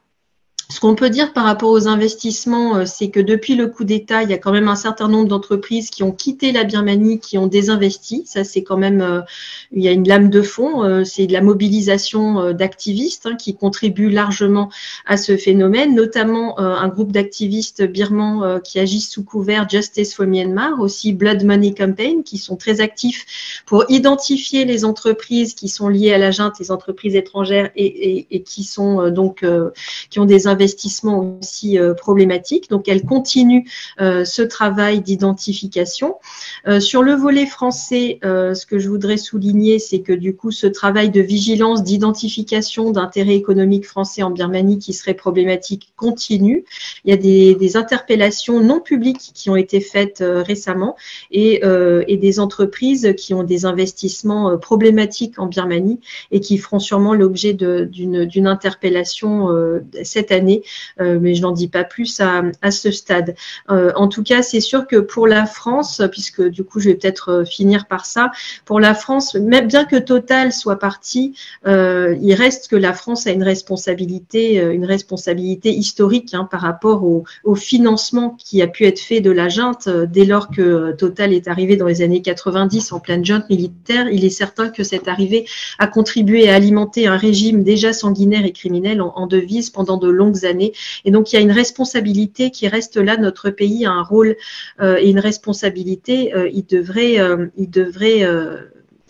Ce qu'on peut dire par rapport aux investissements, c'est que depuis le coup d'État, il y a quand même un certain nombre d'entreprises qui ont quitté la Birmanie, qui ont désinvesti. Ça, c'est quand même, il y a une lame de fond. C'est de la mobilisation d'activistes qui contribuent largement à ce phénomène, notamment un groupe d'activistes birmans qui agissent sous couvert Justice for Myanmar, aussi Blood Money Campaign, qui sont très actifs pour identifier les entreprises qui sont liées à la junte, les entreprises étrangères et qui sont qui ont des investissements aussi problématiques. Donc, elle continue ce travail d'identification. Sur le volet français, ce que je voudrais souligner, c'est que du coup, ce travail de vigilance, d'identification d'intérêts économiques français en Birmanie qui serait problématique continue. Il y a des interpellations non publiques qui ont été faites récemment et des entreprises qui ont des investissements problématiques en Birmanie et qui feront sûrement l'objet d'une interpellation cette année années, mais je n'en dis pas plus à ce stade. En tout cas, c'est sûr que pour la France, puisque du coup, je vais peut-être finir par ça, pour la France, même bien que Total soit parti, il reste que la France a une responsabilité historique par rapport au financement qui a pu être fait de la junte dès lors que Total est arrivé dans les années 90 en pleine junte militaire. Il est certain que cette arrivée a contribué à alimenter un régime déjà sanguinaire et criminel en devise pendant de longues années. Et donc, il y a une responsabilité qui reste là. Notre pays a un rôle et une responsabilité. Il devrait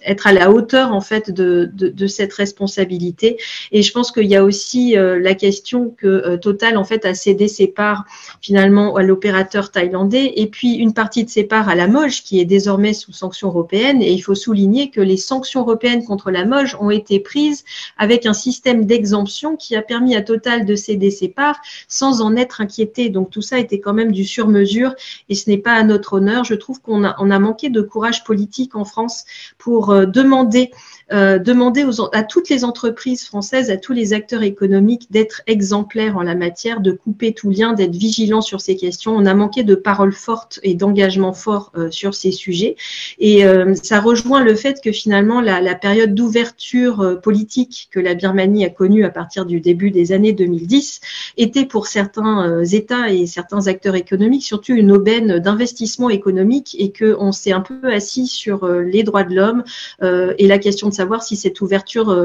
être à la hauteur en fait de cette responsabilité. Et je pense qu'il y a aussi la question que Total en fait a cédé ses parts finalement à l'opérateur thaïlandais et puis une partie de ses parts à la MOJ qui est désormais sous sanctions européennes. Et il faut souligner que les sanctions européennes contre la MOJ ont été prises avec un système d'exemption qui a permis à Total de céder ses parts sans en être inquiété. Donc tout ça était quand même du sur-mesure et ce n'est pas à notre honneur. Je trouve qu'on a manqué de courage politique en France pour demander à toutes les entreprises françaises, à tous les acteurs économiques d'être exemplaires en la matière, de couper tout lien, d'être vigilants sur ces questions. On a manqué de paroles fortes et d'engagement fort sur ces sujets. Et ça rejoint le fait que finalement, la période d'ouverture politique que la Birmanie a connue à partir du début des années 2010 était pour certains États et certains acteurs économiques surtout une aubaine d'investissement économique et qu'on s'est un peu assis sur les droits de l'homme et la question de savoir si cette ouverture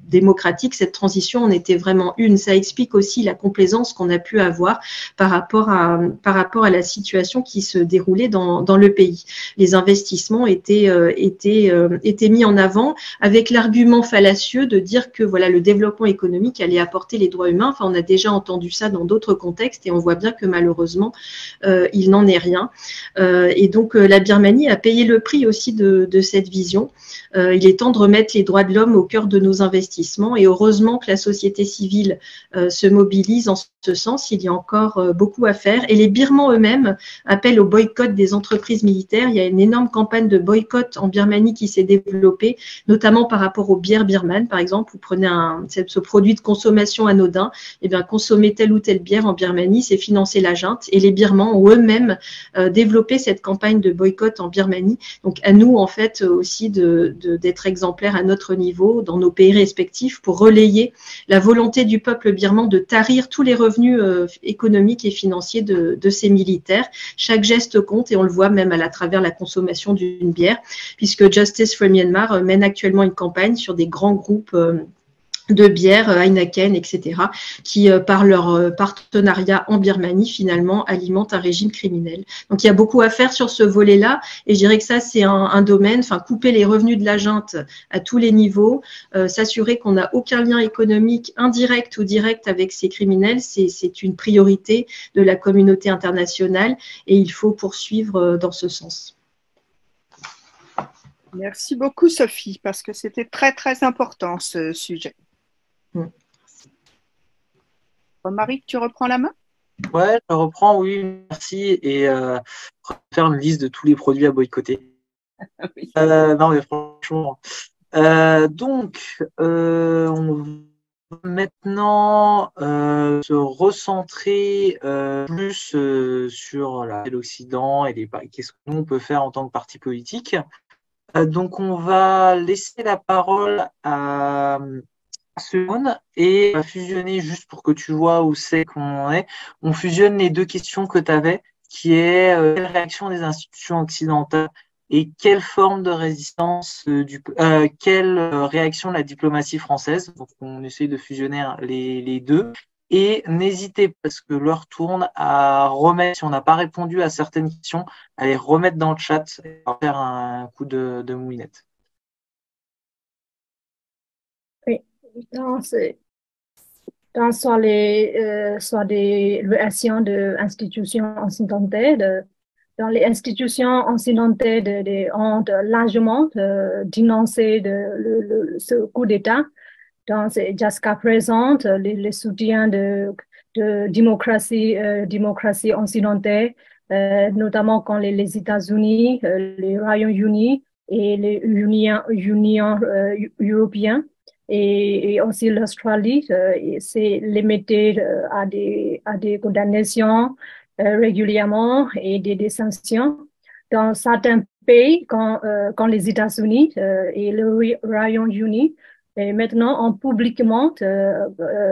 démocratique, cette transition en était vraiment une. Ça explique aussi la complaisance qu'on a pu avoir par rapport à la situation qui se déroulait dans le pays. Les investissements étaient mis en avant avec l'argument fallacieux de dire que voilà le développement économique allait apporter les droits humains. Enfin, on a déjà entendu ça dans d'autres contextes et on voit bien que malheureusement, il n'en est rien. Et donc, la Birmanie a payé le prix aussi de cette vision. Il est temps de remettre les droits de l'homme au cœur de nos investissements et heureusement que la société civile se mobilise en ce sens. Il y a encore beaucoup à faire et les Birmans eux-mêmes appellent au boycott des entreprises militaires. Il y a une énorme campagne de boycott en Birmanie qui s'est développée, notamment par rapport aux bières birmanes, par exemple. Vous prenez ce produit de consommation anodin, et bien consommer telle ou telle bière en Birmanie, c'est financer la junte et les Birmans ont eux-mêmes développé cette campagne de boycott en Birmanie. Donc à nous en fait aussi d'être exemplaires à notre niveau dans nos pays respectifs pour relayer la volonté du peuple birman de tarir tous les revenus économiques et financiers de ces militaires. Chaque geste compte et on le voit même à travers la consommation d'une bière, puisque Justice for Myanmar mène actuellement une campagne sur des grands groupes de bière, Heineken, etc., qui, par leur partenariat en Birmanie, finalement, alimentent un régime criminel. Donc, il y a beaucoup à faire sur ce volet-là, et je dirais que ça, c'est un domaine, enfin, couper les revenus de la junte à tous les niveaux, s'assurer qu'on n'a aucun lien économique indirect ou direct avec ces criminels, c'est une priorité de la communauté internationale, et il faut poursuivre dans ce sens. Merci beaucoup, Sophie, parce que c'était très, très important, ce sujet. Marie, tu reprends la main? Ouais, je reprends, oui, merci. Et faire une liste de tous les produits à boycotter. Oui. Non, mais franchement. Donc, on va maintenant se recentrer plus sur l'Occident et qu'est-ce que nous, on peut faire en tant que parti politique. Donc, on va laisser la parole à Simone et on va fusionner, juste pour que tu vois où c'est qu'on en est, on fusionne les deux questions que tu avais, qui est quelle réaction des institutions occidentales et quelle forme de résistance, quelle réaction de la diplomatie française. Donc, on essaye de fusionner les deux. Et n'hésitez pas, parce que l'heure tourne, à remettre, si on n'a pas répondu à certaines questions, à les remettre dans le chat et à faire un coup de moulinette. Oui, soit des réactions de institutions occidentales, dans les institutions occidentales ont largement dénoncé ce coup d'État. Jusqu'à présent, les soutiens de démocratie occidentale, notamment quand les États-Unis, les Royaumes-Unis et les Unions européennes et aussi l'Australie, c'est limité à des condamnations régulièrement et des sanctions. Dans certains pays, quand les États-Unis et le Royaume-Uni maintenant ont publiquement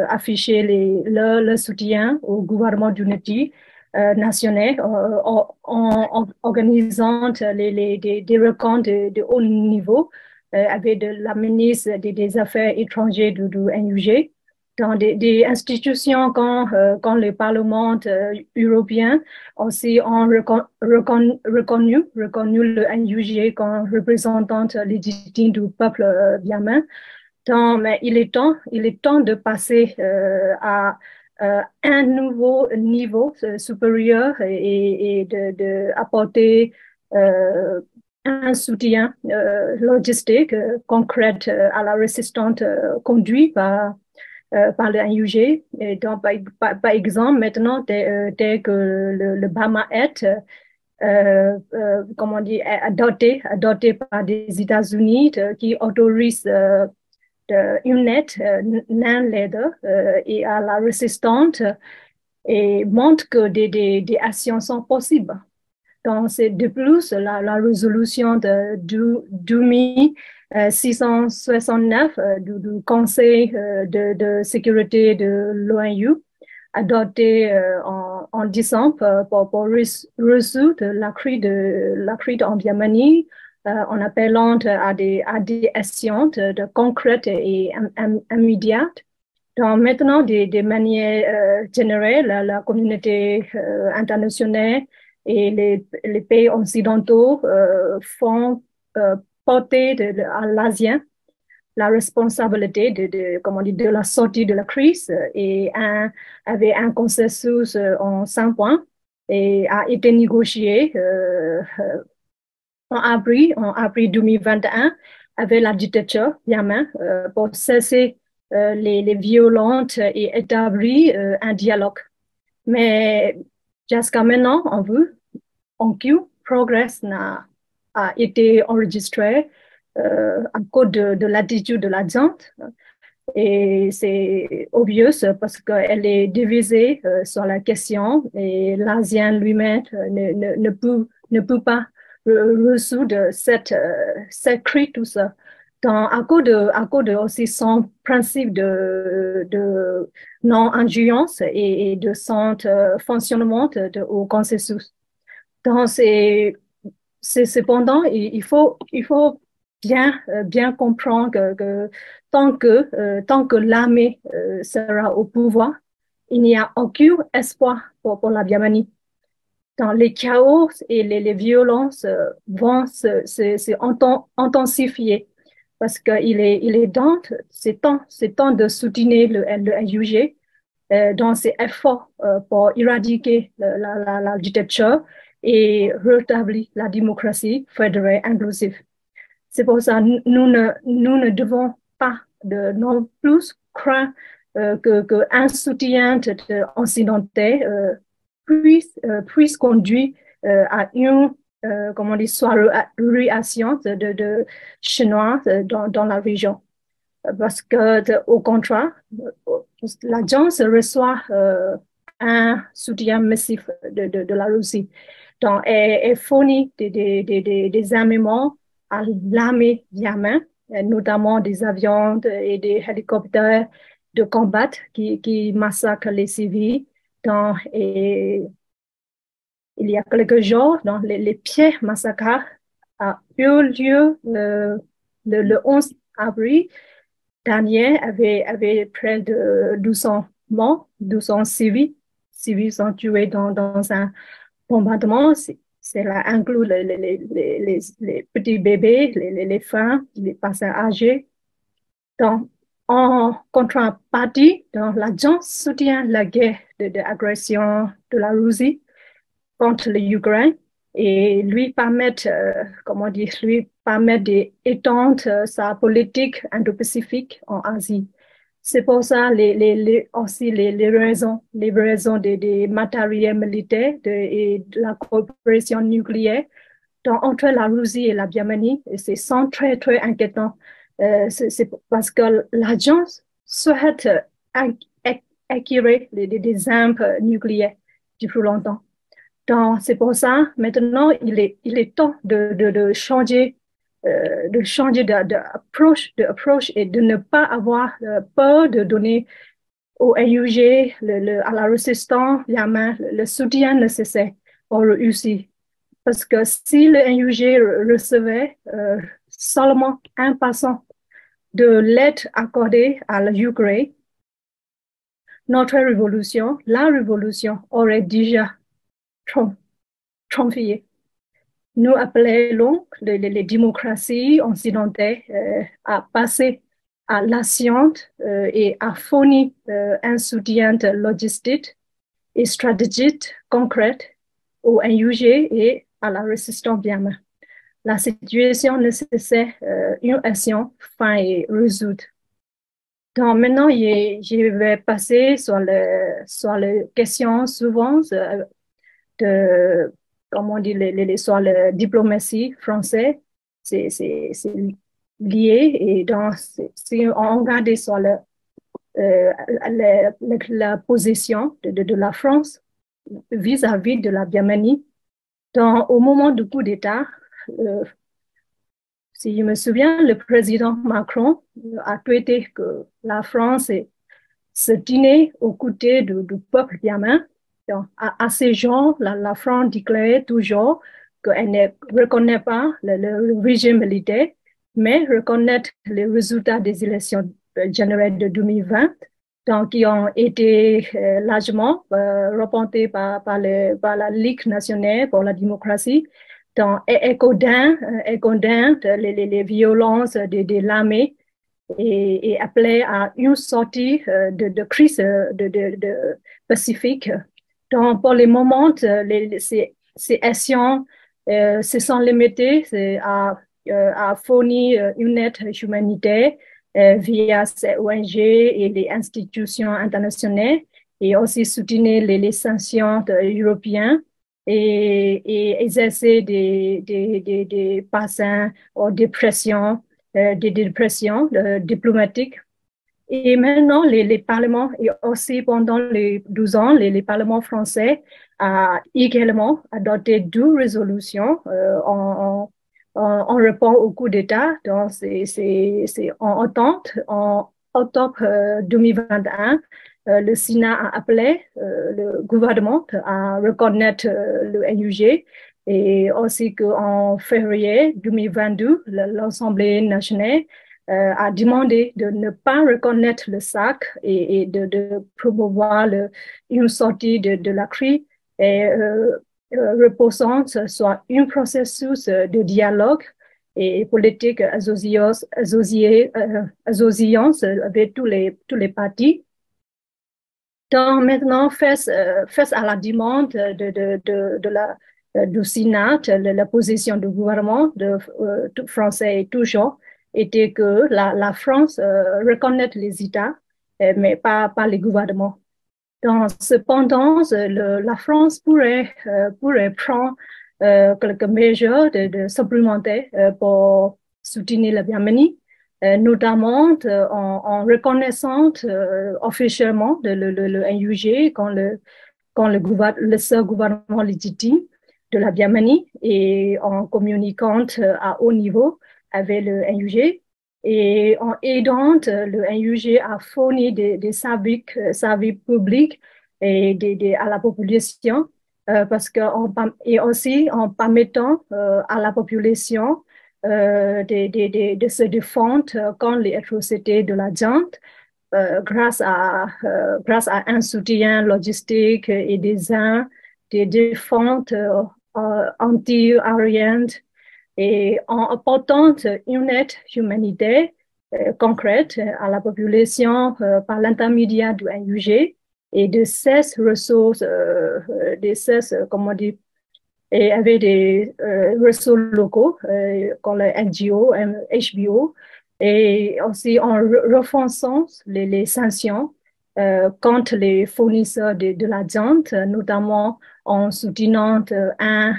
affiché le soutien au gouvernement d'unité nationale en organisant des rencontres de haut niveau avec la ministre des Affaires étrangères du NUG, dans des institutions quand le Parlement européen aussi ont reconnu le NUG comme représentant légitime du peuple birman. Mais il est temps de passer à un nouveau niveau supérieur et d'apporter un soutien logistique concret à la résistance conduite par le NUG. Et donc, par exemple, maintenant, dès que le Burma Act comment on dit, adopté par des États-Unis qui autorise une aide non-l'aide et à la résistance et montre que des actions sont possibles. Donc, c'est de plus la résolution de 2669 du Conseil de sécurité de l'ONU adoptée en décembre pour résoudre la crise en Birmanie en appelant à des actions concrètes et immédiates. Donc maintenant, de manière générale, la communauté internationale et les pays occidentaux font porter à l'Asien la responsabilité de la sortie de la crise et avec un consensus en 5 points et a été négocié en avril 2021 avec la dictature birmane pour cesser les violences et établir un dialogue. Mais jusqu'à maintenant, aucun progrès n'a été enregistré à cause de l'attitude de la gente. Et c'est obvious parce qu'elle est divisée sur la question et l'Asien lui-même ne peut pas résoudre cette crise, tout ça. Donc, à cause de aussi son principe de non-ingérence et de son fonctionnement au consensus. Donc, cependant, il faut bien comprendre que tant que l'armée sera au pouvoir, il n'y a aucun espoir pour la Birmanie. Dans les chaos et les violences vont se intensifier parce qu'il est temps de soutenir le NUG dans ses efforts pour éradiquer la dictature et rétablir la démocratie fédérale inclusive. C'est pour ça que nous ne devons pas non plus craindre qu'un soutien occidental puisse conduire à une réaction de Chinois dans la région. Parce que, au contraire, l'agence reçoit un soutien massif de la Russie. Donc, elle fournit des armements à l'armée birmane, notamment des avions et des hélicoptères de combat qui massacrent les civils. Donc, il y a quelques jours, les pires massacres ont eu lieu le 11 avril dernier avec près de 200 morts, 200 civils sont tués dans un bombardement. Cela inclut les petits bébés, les femmes, les personnes âgées. Donc, en contrepartie, l'agence soutient la guerre d'agression de la Russie contre l'Ukraine et lui permet d'étendre sa politique indo-pacifique en Asie. C'est pour ça aussi les raisons des matériels militaires et de la coopération nucléaire entre la Russie et la Birmanie. C'est très, très inquiétant. C'est parce que l'agence souhaite acquérir des armes nucléaires depuis longtemps. Donc, c'est pour ça, maintenant, il est temps de changer d'approche et de ne pas avoir peur de donner au NUG, à la résistance Yamen, le soutien nécessaire pour réussir. Parce que si le NUG recevait seulement 1% de l'aide accordée à l'Ukraine, notre révolution, la révolution aurait déjà triomphé. Nous appelons les démocraties occidentales à passer à l'action et à fournir un soutien logistique et stratégique concret au NUG et à la résistance birmane. La situation nécessite une action fin et résoudre. Donc maintenant, je vais passer sur les questions suivantes de, comment on dit, sur la diplomatie française. C'est lié et donc, si on regarde sur la position de la France vis-à-vis de la Birmanie, donc, au moment du coup d'État, si je me souviens, le président Macron a tweeté que la France se tenait aux côtés du peuple birman. Donc, à ces gens, la France déclarait toujours qu'elle ne reconnaît pas le régime militaire, mais reconnaît les résultats des élections générales de 2020, donc qui ont été largement reportés par la Ligue nationale pour la démocratie. Donc, elle condamne les violences de l'armée et appelait à une sortie de crise pacifique. Donc, pour le moment, ces actions se sont limitées à fournir une aide humanitaire via ces ONG et les institutions internationales et aussi soutenir les sanctions européennes et exercer des bassins ou des pressions diplomatiques. Et maintenant, les parlements, et aussi pendant les 12 ans, les parlements français ont également adopté 2 résolutions en réponse au coup d'État. Donc, c'est en entente. En octobre 2021, le Sénat a appelé le gouvernement à reconnaître le NUG et aussi qu'en février 2022, l'Assemblée nationale a demandé de ne pas reconnaître le SAC et de promouvoir une sortie de la crise et reposant sur un processus de dialogue et politique associant avec tous les partis. Donc maintenant, face à la demande du Sénat, la position du gouvernement français toujours était que la France reconnaît les États, mais pas les gouvernements. Donc, cependant, la France pourrait prendre quelques mesures supplémentaires pour soutenir la Birmanie, notamment en reconnaissant officiellement le NUG quand le seul gouvernement légitime de la Birmanie et en communiquant à haut niveau avec le NUG et en aidant le NUG à fournir des services publics et à la population et aussi en permettant à la population de se défendre contre les atrocités de la junte grâce à un soutien logistique et des armes, des défenses anti-aériennes et en apportant une aide humanitaire concrète à la population par l'intermédiaire du NUG et de ces ressources, comment dire, et avec des ressources locaux comme le NGO, HBO, et aussi en renforçant les sanctions contre les fournisseurs de la junte, notamment en soutenant un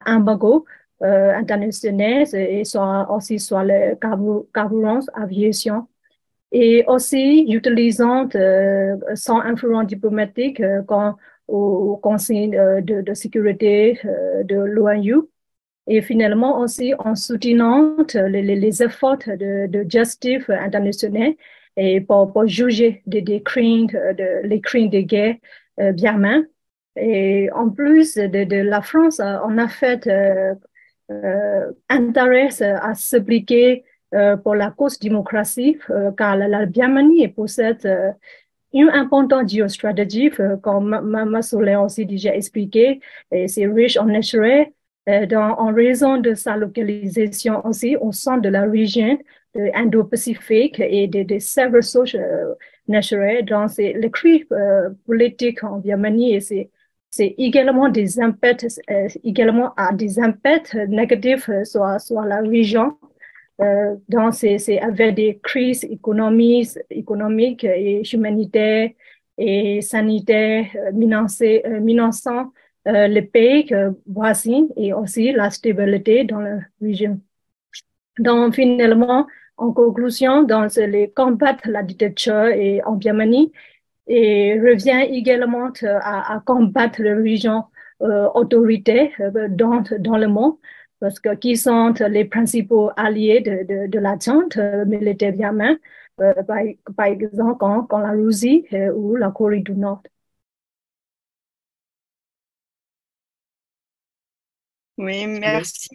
embargo internationaux et aussi sur le carburant, aviation. Et aussi utilisant son influence diplomatique au Conseil de sécurité de l'ONU. Et finalement aussi en soutenant les efforts de justice internationale et pour juger les crimes de guerre birmans. Et en plus de la France, on a fait intérêt à s'impliquer pour la cause démocratique, car la Birmanie possède une importante géostratégie, comme Massoulin aussi déjà expliqué, et c'est riche en naturel, en raison de sa localisation aussi au centre de la région Indo-Pacifique et des ressources naturelles. Donc, les crises politiques en Birmanie, c'est également des impacts, négatifs sur la région. Donc, c'est avec des crises économiques et humanitaires et sanitaires menaçant les pays voisins et aussi la stabilité dans la région. Donc, finalement, en conclusion, les combattre la dictature en Birmanie et revient également à combattre les régions autoritaires dans le monde, parce que qui sont les principaux alliés de la junte militaire birmane, par exemple quand la Russie ou la Corée du Nord. Oui, merci.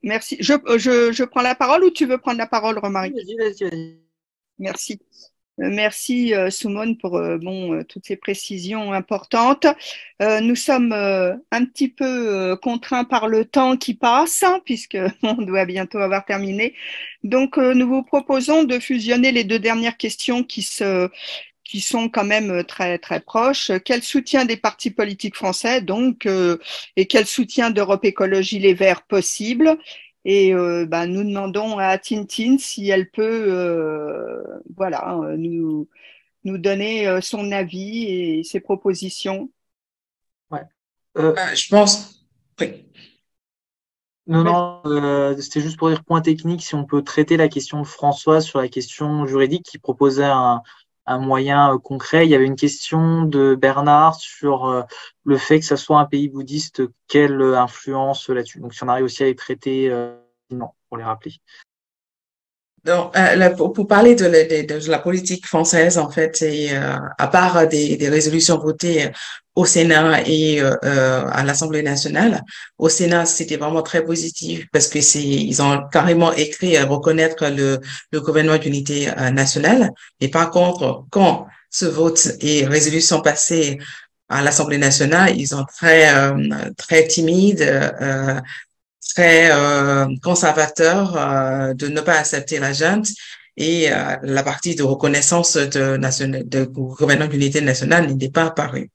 Merci. Je prends la parole ou tu veux prendre la parole, Romaric? Vas-y. Merci. Merci Soumone pour toutes ces précisions importantes. Nous sommes un petit peu contraints par le temps qui passe, hein, puisque on doit bientôt avoir terminé. Donc nous vous proposons de fusionner les deux dernières questions qui sont quand même très très proches. Quel soutien des partis politiques français donc et quel soutien d'Europe Écologie Les Verts possible? Et nous demandons à Tintine si elle peut nous donner son avis et ses propositions. Ouais. Je pense. Oui. Non, c'était juste pour dire point technique, si on peut traiter la question de François sur la question juridique qui proposait un moyen concret. Il y avait une question de Bernard sur le fait que ça soit un pays bouddhiste, quelle influence là-dessus. Donc, si on arrive aussi à les traiter, non, pour les rappeler. Donc, pour parler de la politique française, en fait, et à part des résolutions votées au Sénat et à l'Assemblée nationale, au Sénat, c'était vraiment très positif parce que ils ont carrément écrit à reconnaître le gouvernement d'unité nationale. Mais par contre, quand ce vote et résolution passée à l'Assemblée nationale, ils sont très timides, très conservateur de ne pas accepter la junte et la partie de reconnaissance de gouvernement d'unité nationale n'est pas apparue.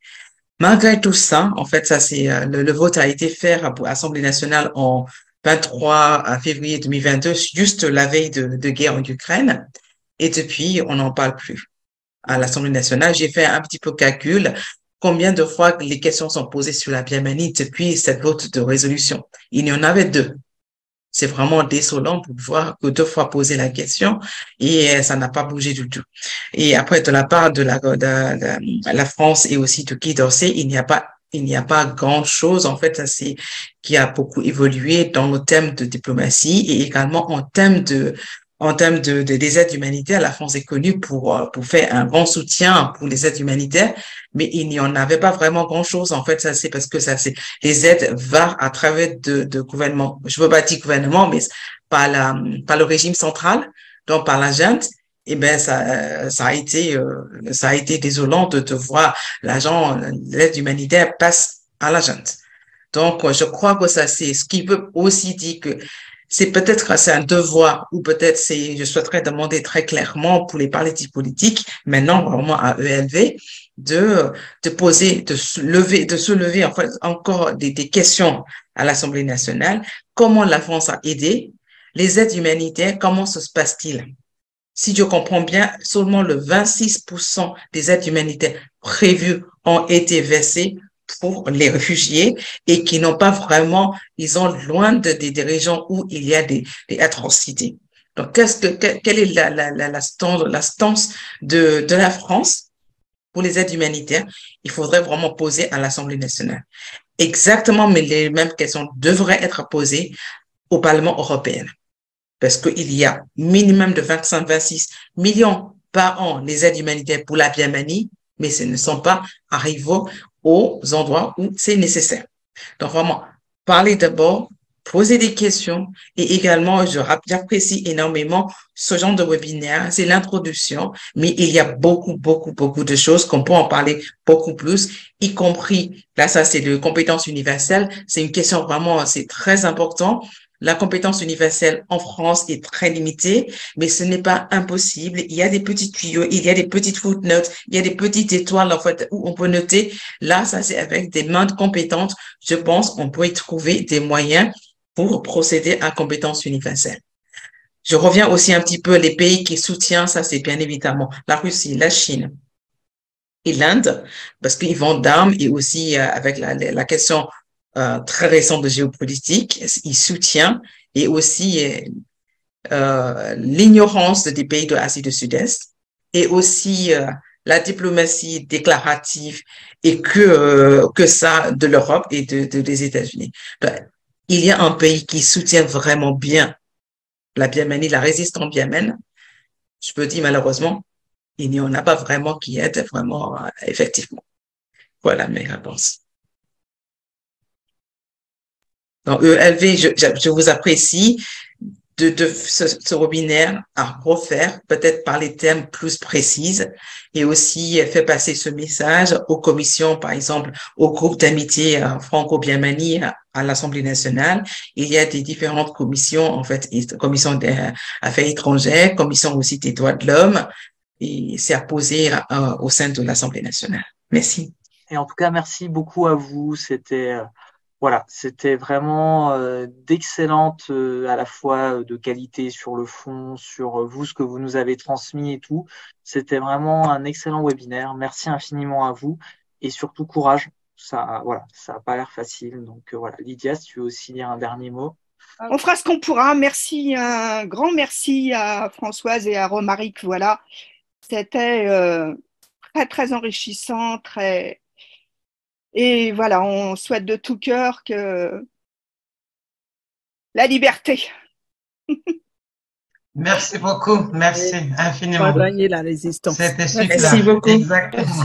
Malgré tout ça, en fait, ça c'est le vote a été fait à l'Assemblée nationale en 23 février 2022, juste la veille de guerre en Ukraine, et depuis on n'en parle plus à l'Assemblée nationale. J'ai fait un petit peu calcul. Combien de fois les questions sont posées sur la Birmanie depuis cette vote de résolution? Il y en avait 2. C'est vraiment désolant pour voir que 2 fois poser la question et ça n'a pas bougé du tout. Et après, de la part de la France et aussi de Guy Dorsey, il n'y a pas grand chose, en fait, qui a beaucoup évolué dans le thème de diplomatie et également en termes des aides humanitaires. La France est connue pour faire un grand soutien pour les aides humanitaires, mais il n'y en avait pas vraiment grand chose. En fait, ça c'est parce que les aides varent à travers de gouvernements. Je veux pas dire gouvernement, mais par le régime central, donc par la junte. Eh ben, ça a été désolant de voir l'aide humanitaire passe à la junte. Donc, je crois que ça, c'est ce qui veut aussi dire que c'est un devoir ou peut-être je souhaiterais demander très clairement pour les partis politiques, maintenant vraiment à ELV, de se lever en fait encore des questions à l'Assemblée nationale. Comment la France a aidé? Les aides humanitaires, comment se passe-t-il? Si je comprends bien, seulement le 26% des aides humanitaires prévues ont été versées pour les réfugiés et qui n'ont pas vraiment, ils sont loin des régions où il y a des atrocités. Donc, quelle est la stance de la France pour les aides humanitaires? Il faudrait vraiment poser à l'Assemblée nationale. Exactement, mais les mêmes questions devraient être posées au Parlement européen. Parce qu'il y a minimum de 25-26 millions par an les aides humanitaires pour la Birmanie, mais ce ne sont pas arrivés aux endroits où c'est nécessaire. Donc vraiment, parler d'abord, poser des questions et également, j'apprécie énormément ce genre de webinaire, c'est l'introduction, mais il y a beaucoup de choses qu'on peut en parler beaucoup plus, y compris, là ça c'est de compétences universelles, c'est une question vraiment, c'est très important. La compétence universelle en France est très limitée, mais ce n'est pas impossible. Il y a des petits tuyaux, il y a des petites footnotes, il y a des petites étoiles en fait où on peut noter. Là, ça c'est avec des mains compétentes. Je pense qu'on peut y trouver des moyens pour procéder à compétence universelle. Je reviens aussi un petit peu les pays qui soutiennent, ça c'est bien évidemment la Russie, la Chine et l'Inde, parce qu'ils vendent d'armes et aussi avec la question très récente de géopolitique, ils soutiennent et aussi l'ignorance des pays de l'Asie du Sud-Est et aussi la diplomatie déclarative et que ça de l'Europe et des États-Unis. Il y a un pays qui soutient vraiment bien la Birmanie, la résistance birmane. Je peux dire malheureusement, il n'y en a pas vraiment qui aide vraiment effectivement. Voilà mes réponses. Donc, ELV, je vous apprécie de ce webinaire à refaire, peut-être par les thèmes plus précis et aussi faire passer ce message aux commissions, par exemple, au groupe d'amitié franco-birmanie à l'Assemblée nationale. Il y a des différentes commissions, en fait, commission des affaires étrangères, commission aussi des droits de l'homme, et c'est à poser au sein de l'Assemblée nationale. Merci. Et en tout cas, merci beaucoup à vous. Voilà, c'était vraiment d'excellente à la fois de qualité sur le fond, sur vous, ce que vous nous avez transmis et tout. C'était vraiment un excellent webinaire. Merci infiniment à vous et surtout courage. Ça, voilà, ça n'a pas l'air facile. Donc voilà, Lydia, si tu veux aussi dire un dernier mot. On fera ce qu'on pourra. Merci, un grand merci à Françoise et à Romaric. Voilà, c'était très enrichissant, très. Et voilà, on souhaite de tout cœur que la liberté. Merci beaucoup, merci infiniment. Pour gagner la résistance. C'était super. Merci beaucoup. Exactement.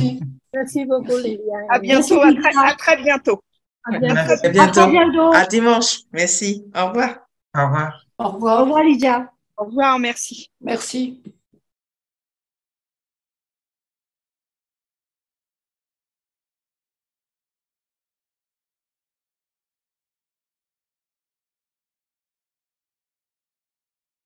Merci beaucoup, Liliane. À bientôt, à très bientôt. À bientôt. Merci. À bientôt. À très bientôt. À dimanche. Merci. Au revoir. Au revoir. Au Au revoir. revoir, Lydia. Au revoir, merci. Merci.